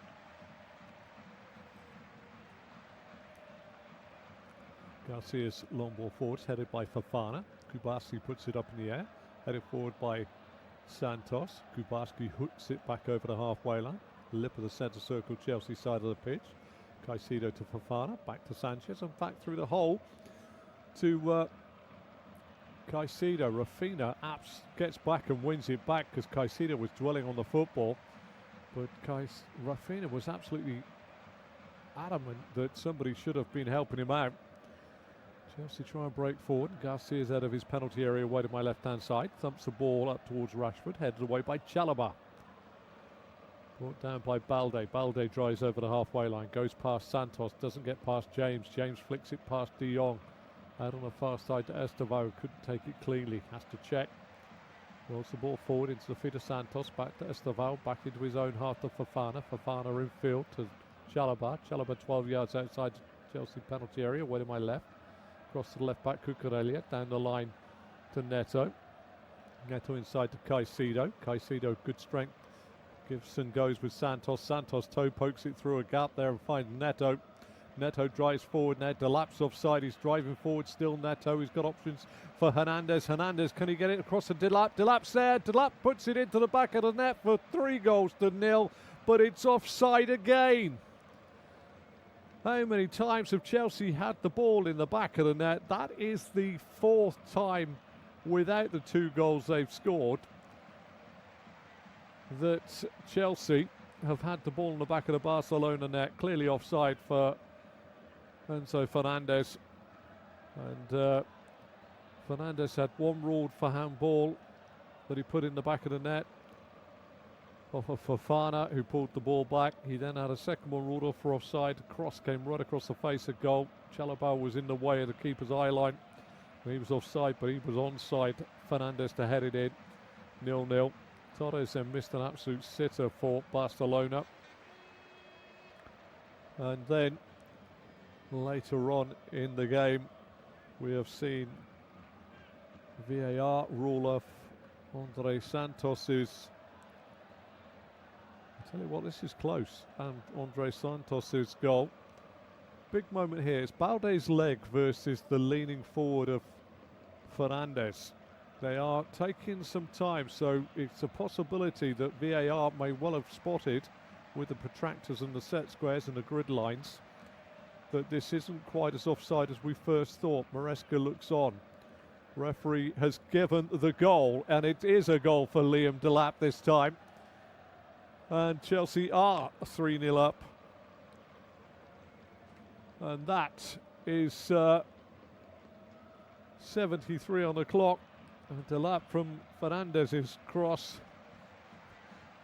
Garcia's long ball forwards, headed by Fofana. Kubasi puts it up in the air, headed forward by Santos. Kubarski hooks it back over the halfway line. Lip of the centre circle, Chelsea side of the pitch. Caicedo to Fofana, back to Sanchez, and back through the hole to Caicedo. Rafinha gets back and wins it back because Caicedo was dwelling on the football. But Rafinha was absolutely adamant that somebody should have been helping him out. Chelsea try and break forward. Garcia's out of his penalty area, away to my left-hand side. Thumps the ball up towards Rashford, headed away by Chalobah. Brought down by Balde. Balde drives over the halfway line, goes past Santos, doesn't get past James. James flicks it past De Jong. Out on the far side to Estevao, couldn't take it cleanly, has to check. Rolls the ball forward into the feet of Santos, back to Estevao, back into his own half to Fofana. Fofana in field to Chalobah. Chalobah 12 yards outside Chelsea penalty area, away to my left. Across to the left back, Cucurella, down the line to Neto. Neto inside to Caicedo. Caicedo, good strength. Gives and goes with Santos. Santos toe pokes it through a gap there and finds Neto. Neto drives forward now. Delap's offside. He's driving forward still. Neto, he's got options for Hernandez. Hernandez, can he get it across to Delap? Delap's there. Delap puts it into the back of the net for 3-0, but it's offside again. How many times have Chelsea had the ball in the back of the net? That is the 4th time without the 2 goals they've scored that Chelsea have had the ball in the back of the Barcelona net. Clearly offside for Enzo Fernandez. And Fernandez had one ruled for handball that he put in the back of the net off of Fofana, who pulled the ball back. He then had a second one ruled off for offside. The cross came right across the face of goal. Chalobah was in the way of the keeper's eye line. He was offside, but he was onside. Fernandez to head it in. 0-0. Torres then missed an absolute sitter for Barcelona. And then later on in the game, we have seen VAR rule off Andre Santos's. Tell you what, this is close. And Andre Santos' goal. Big moment here. It's Balde's leg versus the leaning forward of Fernandes. They are taking some time, so it's a possibility that VAR may well have spotted, with the protractors and the set squares and the grid lines, that this isn't quite as offside as we first thought. Maresca looks on. Referee has given the goal, and it is a goal for Liam Delap this time. And Chelsea are 3-0 up. And that is 73 on the clock. And Delap from Fernandez's cross.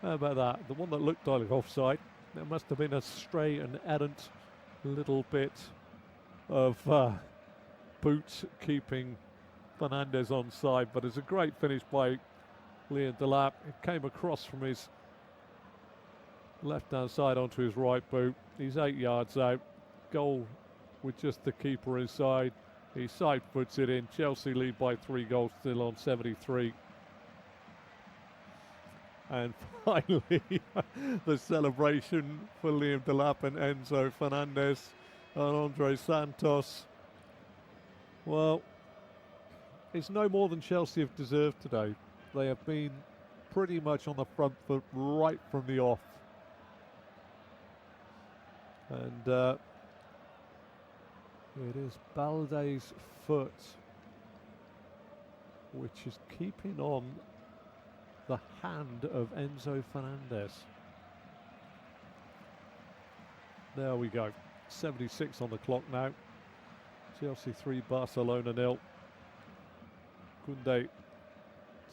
How about that? The one that looked like offside. There must have been a stray and errant little bit of boot keeping Fernandes onside. But it's a great finish by Liam Delap. It came across from his left-hand side onto his right boot. He's 8 yards out. Goal with just the keeper inside. He side puts it in. Chelsea lead by 3 goals, still on 73. And finally, the celebration for Liam Delap and Enzo Fernandez and Andre Santos. Well, it's no more than Chelsea have deserved today. They have been pretty much on the front foot right from the off. And it is Balde's foot which is keeping on the hand of Enzo Fernandez. There we go. 76 on the clock now. Chelsea 3, Barcelona 0. Koundé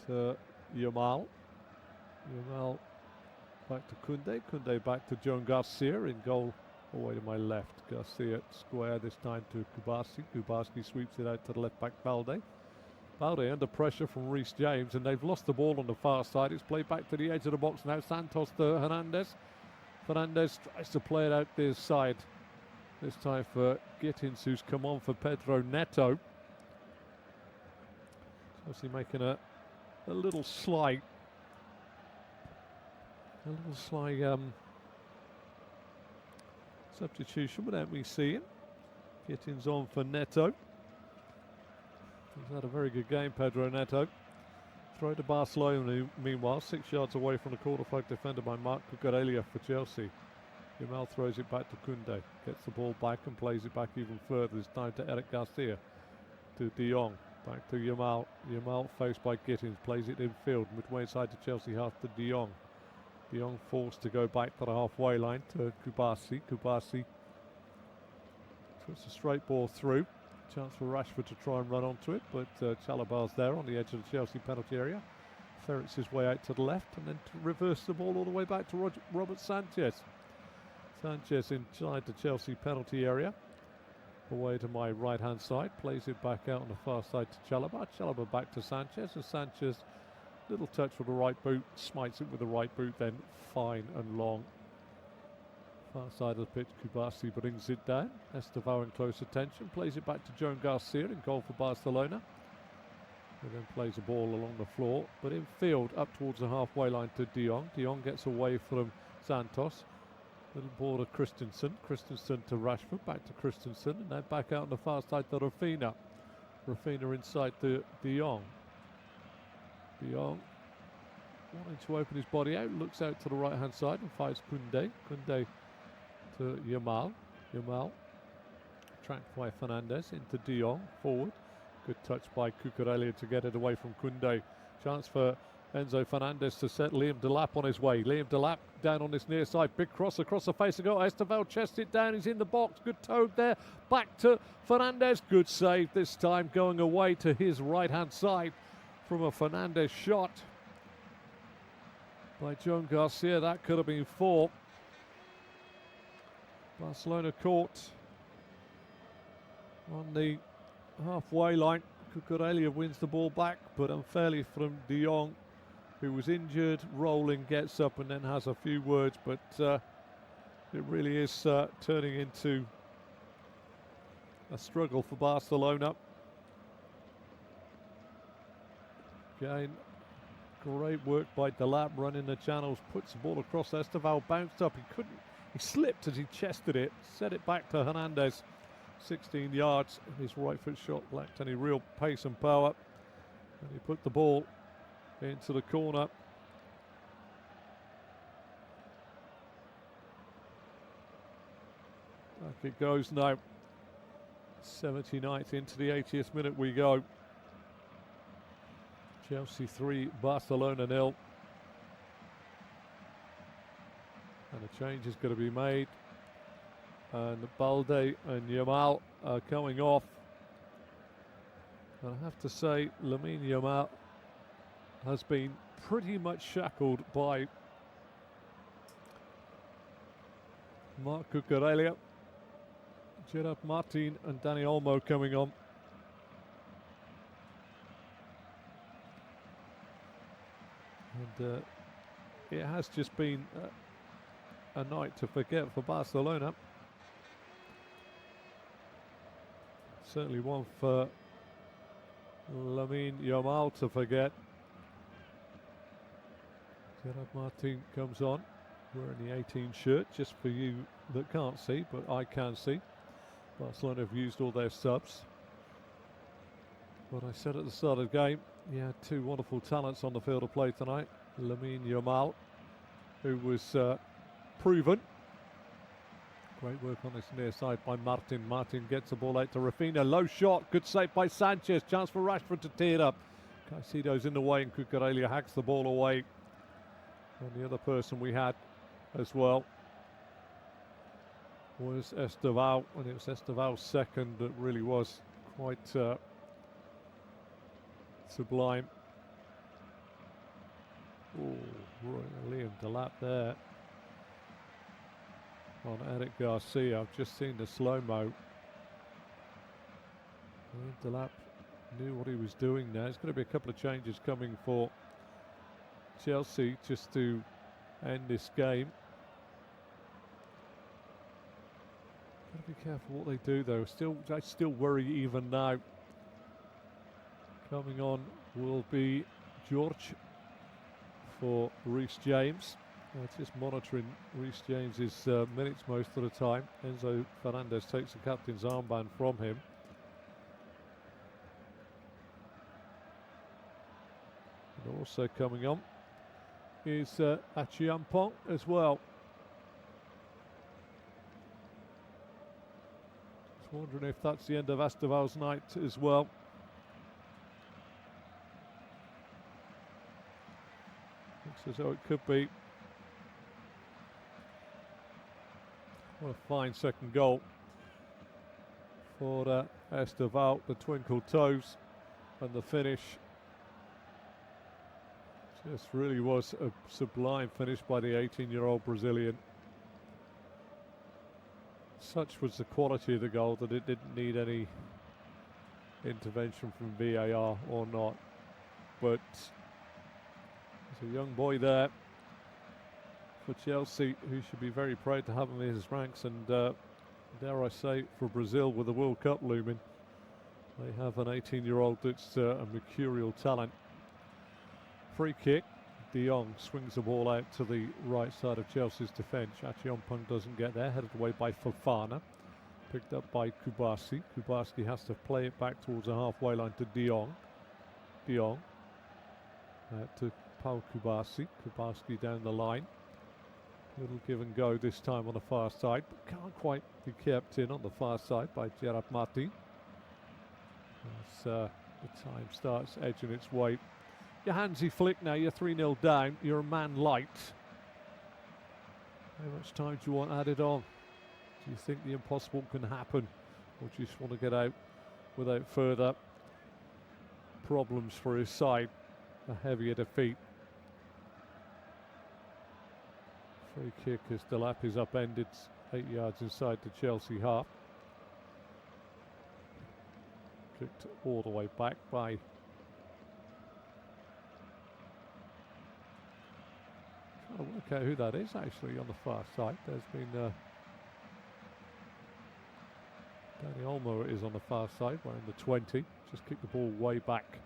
to Yamal. Yamal back to Koundé. Koundé back to John Garcia in goal away to my left. Garcia square this time to Kubasi. Kubasi sweeps it out to the left back Balde. Balde under pressure from Reece James, and they've lost the ball on the far side. It's played back to the edge of the box now. Santos to Hernandez. Fernandez tries to play it out this side. This time for Gittins, who's come on for Pedro Neto. Chelsea making a little sly substitution without me seeing. Gittins on for Neto. He's had a very good game, Pedro Neto. Throw to Barcelona, meanwhile, 6 yards away from the corner flag defender by Marc Cucurella for Chelsea. Yamal throws it back to Koundé, gets the ball back and plays it back even further. This time to Eric Garcia, to De Jong, back to Yamal. Yamal faced by Gittins, plays it in field, midway inside to Chelsea half to De Jong. De Jong forced to go back to the halfway line to Kubasi. Kubasi puts a straight ball through. Chance for Rashford to try and run onto it, but Chalabar's there on the edge of the Chelsea penalty area. Ferrets his way out to the left and then to reverse the ball all the way back to Robert Sanchez. Sanchez inside the Chelsea penalty area. Away to my right-hand side. Plays it back out on the far side to Chalobah. Chalobah back to Sanchez, and Sanchez, little touch with the right boot, smites it with the right boot, then fine and long. Far side of the pitch, Kubasi brings it down. Estevao in close attention, plays it back to Joan Garcia in goal for Barcelona. And then plays the ball along the floor, but in field up towards the halfway line to De Jong. De Jong gets away from Santos. Little ball to Christensen. Christensen to Rashford, back to Christensen, and then back out on the far side to Rafinha. Rafinha inside to De Jong. De Jong wanting to open his body out, looks out to the right hand side and finds Koundé. Koundé to Yamal. Yamal tracked by Fernandez into De Jong, forward. Good touch by Cucurella to get it away from Koundé. Chance for Enzo Fernandez to set Liam Delap on his way. Liam Delap down on this near side. Big cross across the face of goal. Estevao chests it down. He's in the box. Good toad there. Back to Fernandez. Good save this time, going away to his right-hand side from a Fernandez shot by Joan Garcia. That could have been 4. Barcelona caught on the halfway line. Cucurella wins the ball back, but unfairly from De Jong, who was injured. Rolling gets up and then has a few words, but it really is turning into a struggle for Barcelona. Again, great work by Delap, running the channels, puts the ball across. Estevao bounced up. He slipped as he chested it, set it back to Hernandez. 16 yards. His right foot shot lacked any real pace and power, and he put the ball into the corner. Back it goes now. 79th into the 80th minute we go. Chelsea 3, Barcelona 0. And a change is going to be made. And Balde and Yamal are coming off. And I have to say, Lamine Yamal has been pretty much shackled by Marc Cucurella, Gerard Martin and Dani Olmo coming on. And it has just been a night to forget for Barcelona. certainly one for Lamine Yamal to forget. Gerard Martin comes on wearing the 18 shirt, just for you that can't see, but I can see. Barcelona have used all their subs. But I said at the start of the game, he had two wonderful talents on the field of play tonight. Lamine Yamal, who was proven. Great work on this near side by Martin. Martin gets the ball out to Rafinha. Low shot. Good save by Sanchez. Chance for Rashford to tee it up. Caicedo's in the way and Cucurella hacks the ball away. And the other person we had as well was Esteval. And it was Esteval's second that really was quite sublime. Oh, Liam Delap there on Eric Garcia. I've just seen the slow-mo. Delap knew what he was doing there. There's going to be a couple of changes coming for Chelsea just to end this game. Got to be careful what they do though. I still worry even now. Coming on will be George for Reece James. Just monitoring Reece James's minutes most of the time. Enzo Fernandez takes the captain's armband from him. And also coming on is Achiampong as well. Just wondering if that's the end of Esteval's night as well. Looks as though it could be. What a fine second goal for Esteval. The twinkle toes and the finish. Just really was a sublime finish by the 18-year-old Brazilian. Such was the quality of the goal that it didn't need any intervention from VAR or not. But there's a young boy there for Chelsea who should be very proud to have him in his ranks, and dare I say, for Brazil with the World Cup looming, they have an 18-year-old that's a mercurial talent. Free kick. De Jong swings the ball out to the right side of Chelsea's defence. Achiampong doesn't get there, headed away by Fofana. Picked up by Kubarsi. Kubarsi has to play it back towards the halfway line to De Jong. De Jong to Paul Kubarsi. Kubarsi down the line. Little give and go this time on the far side, but can't quite be kept in on the far side by Gerard Martin. As the time starts edging its way. Your handsy flick now, you're 3-0 down, you're a man light. How much time do you want added on? Do you think the impossible can happen? Or do you just want to get out without further problems for his side? A heavier defeat. Free kick as Delap is upended 8 yards inside the Chelsea half. Kicked all the way back by trying to work out who that is actually on the far side. There's been Danny Olmo is on the far side wearing the 20. Just kicked the ball way back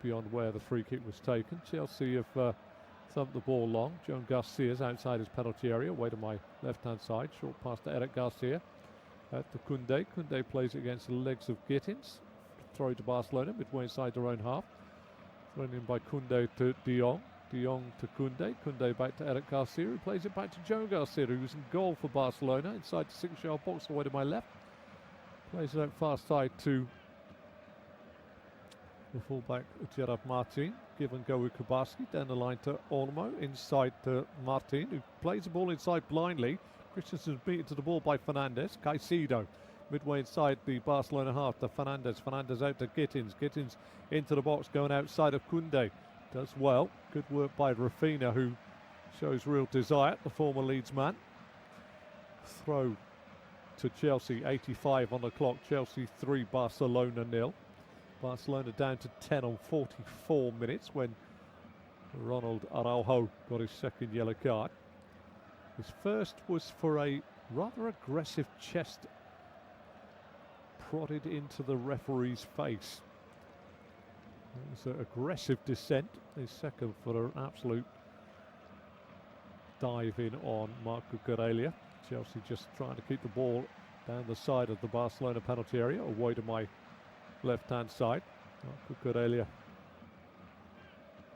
beyond where the free kick was taken. Chelsea have thumped the ball long. Joan Garcia's outside his penalty area, way to my left-hand side. Short pass to Eric Garcia. To Koundé. Koundé plays it against the legs of Gittins. Throw to Barcelona, midway inside their own half. Thrown in by Koundé to De Jong. De Jong to Koundé. Koundé back to Eric Garcia, who plays it back to Joan Garcia, who was in goal for Barcelona. Inside the 6-yard box, away to my left. Plays it out far side to the fullback Gerard Martin. Give and go with Kubarsi. Down the line to Olmo. Inside to Martin, who plays the ball inside blindly. Christensen's beaten to the ball by Fernandez. Caicedo midway inside the Barcelona half to Fernandez. Fernandez out to Gittins. Gittins into the box, going outside of Koundé. Does well. Good work by Rafinha, who shows real desire, the former Leeds man. Throw to Chelsea, 85 on the clock. Chelsea 3, Barcelona 0. Barcelona down to 10 on 44 minutes when Ronald Araujo got his second yellow card. His first was for a rather aggressive chest prodded into the referee's face. It was an aggressive descent. His second for an absolute dive in on Marc Cucurella. Chelsea just trying to keep the ball down the side of the Barcelona penalty area, away to my left-hand side. Marc Cucurella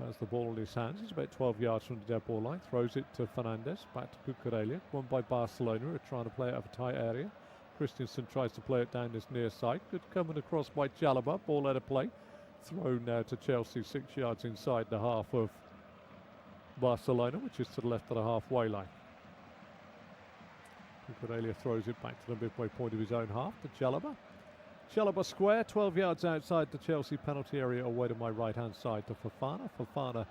has the ball in his hands. He's about 12 yards from the dead ball line. Throws it to Fernandes. Back to Cucurella. Won by Barcelona, who are trying to play it out of a tight area. Christensen tries to play it down this near side. Good coming across by Chalobah. Ball out of play. Thrown now to Chelsea, 6 yards inside the half of Barcelona, which is to the left of the halfway line. Cucurella throws it back to the midway point of his own half to Chalobah. Chalobah square, 12 yards outside the Chelsea penalty area, away to my right-hand side to Fofana. Fofana,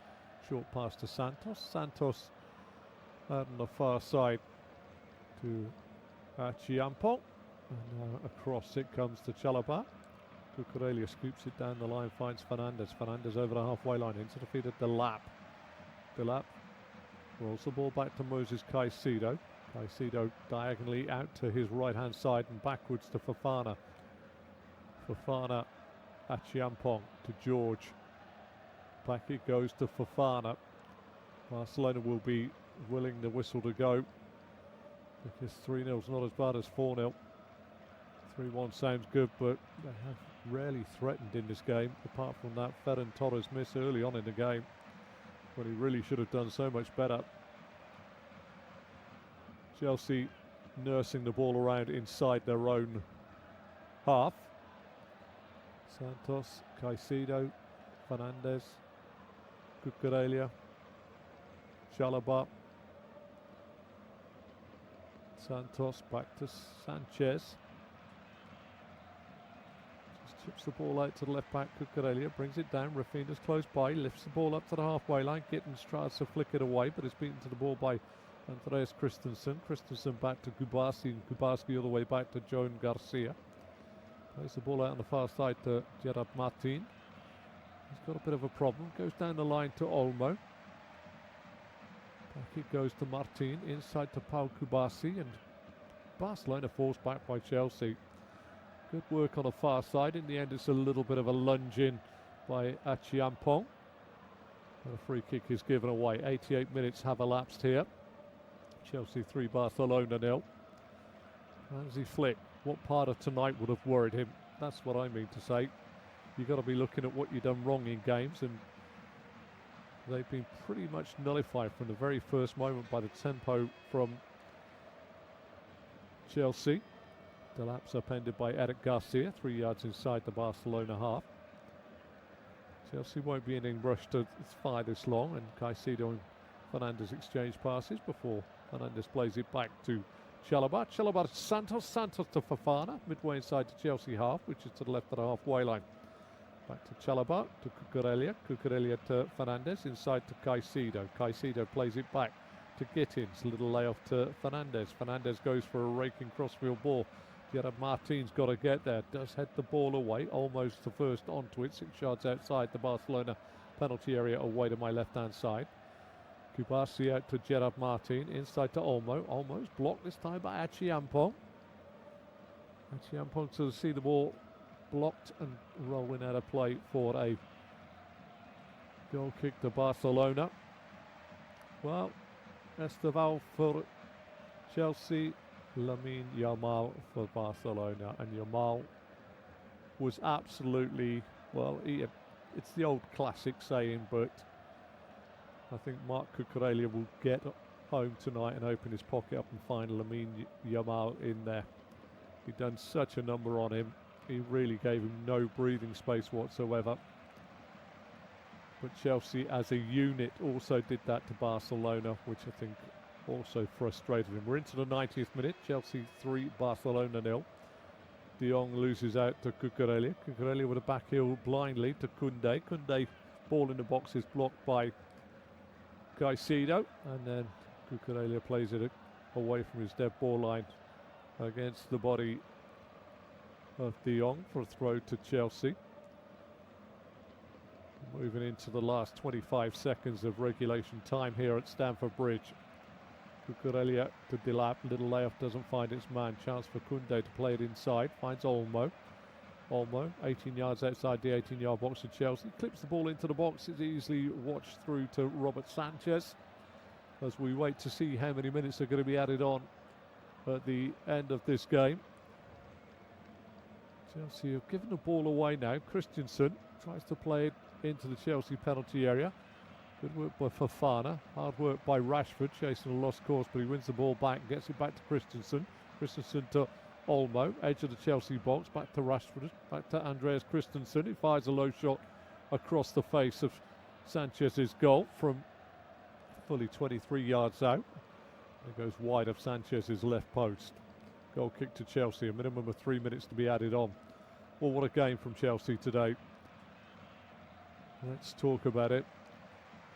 short pass to Santos. Santos out on the far side to Chiampo. And across it comes to Chalobah. Cucurella scoops it down the line, finds Fernandes. Fernandes over the halfway line, into the feet of Delap. Delap rolls the ball back to Moses Caicedo. Caicedo diagonally out to his right-hand side and backwards to Fofana. Fofana at Chiampong to George. Back it goes to Fofana. Barcelona will be willing the whistle to go, because 3-0 is not as bad as 4-0. 3-1 sounds good, but they have rarely threatened in this game, apart from that Ferran Torres miss early on in the game, when he really should have done so much better. Chelsea nursing the ball around inside their own half. Santos, Caicedo, Fernandes, Cucurella, Chalobah, Santos back to Sanchez. Just chips the ball out to the left back. Cucurella brings it down. Rafinha's close by, lifts the ball up to the halfway line. Gittins tries to flick it away, but is beaten to the ball by Andreas Christensen. Christensen back to Kubasi, and Kubasi all the way back to Joan Garcia. Plays the ball out on the far side to Gerard Martin. He's got a bit of a problem. Goes down the line to Olmo. Back it goes to Martin. Inside to Paul Kubasi. And Barcelona forced back by Chelsea. Good work on the far side. In the end, it's a little bit of a lunge in by Achiampong. And a free kick is given away. 88 minutes have elapsed here. Chelsea 3, Barcelona 0. Hansi Flick. What part of tonight would have worried him? That's what I mean to say. You've got to be looking at what you've done wrong in games, and they've been pretty much nullified from the very first moment by the tempo from Chelsea. Delap's upended by Eric Garcia, 3 yards inside the Barcelona half. Chelsea won't be in any rush to fire this long, and Caicedo and Fernandes exchange passes before Fernandes plays it back to Chalobah. Chalobah to Santos. Santos to Fofana. Midway inside the Chelsea half, which is to the left of the halfway line. Back to Chalobah, to Cucurella. Cucurella to Fernandes. Inside to Caicedo. Caicedo plays it back to Gittins. Little layoff to Fernandes. Fernandes goes for a raking crossfield ball. Gerard Martin's got to get there. Does head the ball away. Almost the first onto it. 6 yards outside the Barcelona penalty area, away to my left-hand side. Kubasi out to Gerard Martin, inside to Olmo. Olmo's blocked this time by Achiampong. Achiampong to see the ball blocked and rolling out of play for a goal kick to Barcelona. Well, Esteval for Chelsea, Lamine Yamal for Barcelona, and Yamal was absolutely, well, it's the old classic saying, but I think Marc Cucurella will get home tonight and open his pocket up and find Lamine Yamal in there. He'd done such a number on him. He really gave him no breathing space whatsoever. But Chelsea as a unit also did that to Barcelona, which I think also frustrated him. We're into the 90th minute. Chelsea 3, Barcelona 0. De Jong loses out to Cucurella. Cucurella with a back heel blindly to Koundé. Koundé, ball in the box, is blocked by Caicedo, and then Cucurella plays it away from his dead ball line against the body of De Jong for a throw to Chelsea. Moving into the last 25 seconds of regulation time here at Stamford Bridge. Cucurella to Delap, little layup, doesn't find its man. Chance for Koundé to play it inside, finds Olmo. Olmo, 18 yards outside the 18-yard box of Chelsea. Clips the ball into the box. It's easily watched through to Robert Sanchez as we wait to see how many minutes are going to be added on at the end of this game. Chelsea have given the ball away now. Christensen tries to play it into the Chelsea penalty area. Good work by Fofana. Hard work by Rashford, chasing a lost course, but he wins the ball back and gets it back to Christensen. Christensen to Olmo, edge of the Chelsea box, back to Rashford, back to Andreas Christensen. He fires a low shot across the face of Sanchez's goal from fully 23 yards out. It goes wide of Sanchez's left post. Goal kick to Chelsea, a minimum of 3 minutes to be added on. Well, what a game from Chelsea today. Let's talk about it.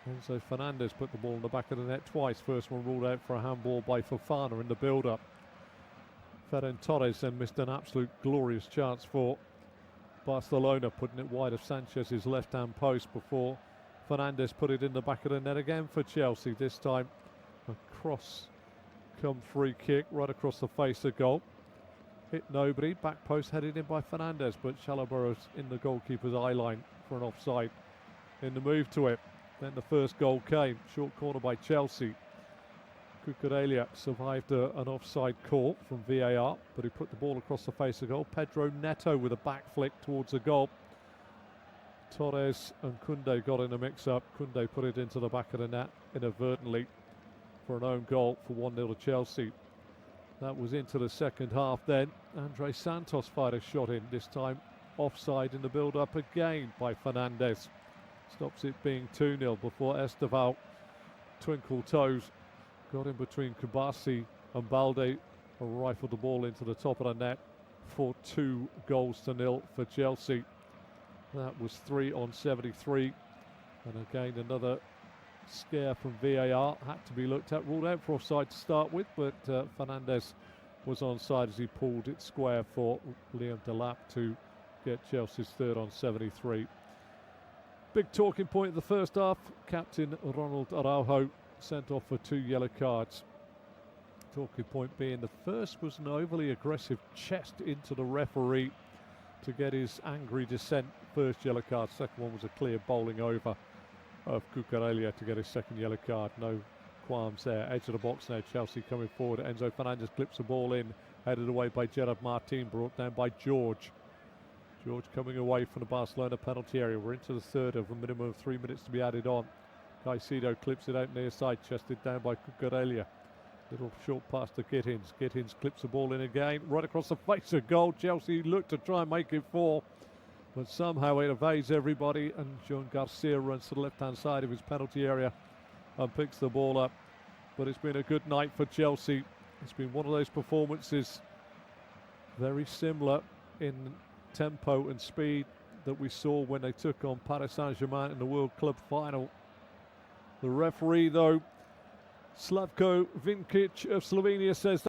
Enzo Fernandez put the ball in the back of the net twice. First one ruled out for a handball by Fofana in the build-up. Ferran Torres then missed an absolute glorious chance for Barcelona, putting it wide of Sanchez's left-hand post before Fernandez put it in the back of the net again for Chelsea. This time a cross-come free kick right across the face of goal. Hit nobody, back post headed in by Fernandez, but Chalobah's in the goalkeeper's eye line for an offside in the move to it. Then the first goal came, short corner by Chelsea. Cucurella survived an offside call from VAR, but he put the ball across the face of goal. Pedro Neto with a back flick towards the goal. Torres and Koundé got in a mix-up. Koundé put it into the back of the net inadvertently for an own goal for 1-0 to Chelsea. That was into the second half then. Andre Santos fired a shot in, this time offside in the build-up again by Fernandez. Stops it being 2-0 before Esteval, twinkle toes, got in between Kubasi and Balde and rifled the ball into the top of the net for 2-0 for Chelsea. That was 3 on 73. And again, another scare from VAR had to be looked at. Ruled out for offside to start with, but Fernandez was onside as he pulled it square for Liam Delap to get Chelsea's 3rd on 73. Big talking point in the first half. Captain Ronald Araujo sent off for 2 yellow cards. Talking point being the first was an overly aggressive chest into the referee to get his angry dissent. First yellow card. Second one was a clear bowling over of Cucurella to get his 2nd yellow card. No qualms there. Edge of the box now. Chelsea coming forward. Enzo Fernandez clips the ball in. Headed away by Gerard Martin. Brought down by George. George coming away from the Barcelona penalty area. We're into the 3rd of a minimum of 3 minutes to be added on. Caicedo clips it out near side, chested down by Cucurella. Little short pass to Gittins. Gittins clips the ball in again, right across the face of goal. Chelsea look to try and make it 4, but somehow it evades everybody, and John Garcia runs to the left-hand side of his penalty area and picks the ball up. But it's been a good night for Chelsea. It's been one of those performances very similar in tempo and speed that we saw when they took on Paris Saint-Germain in the World Club final. The referee, though, Slavko Vinkic of Slovenia, says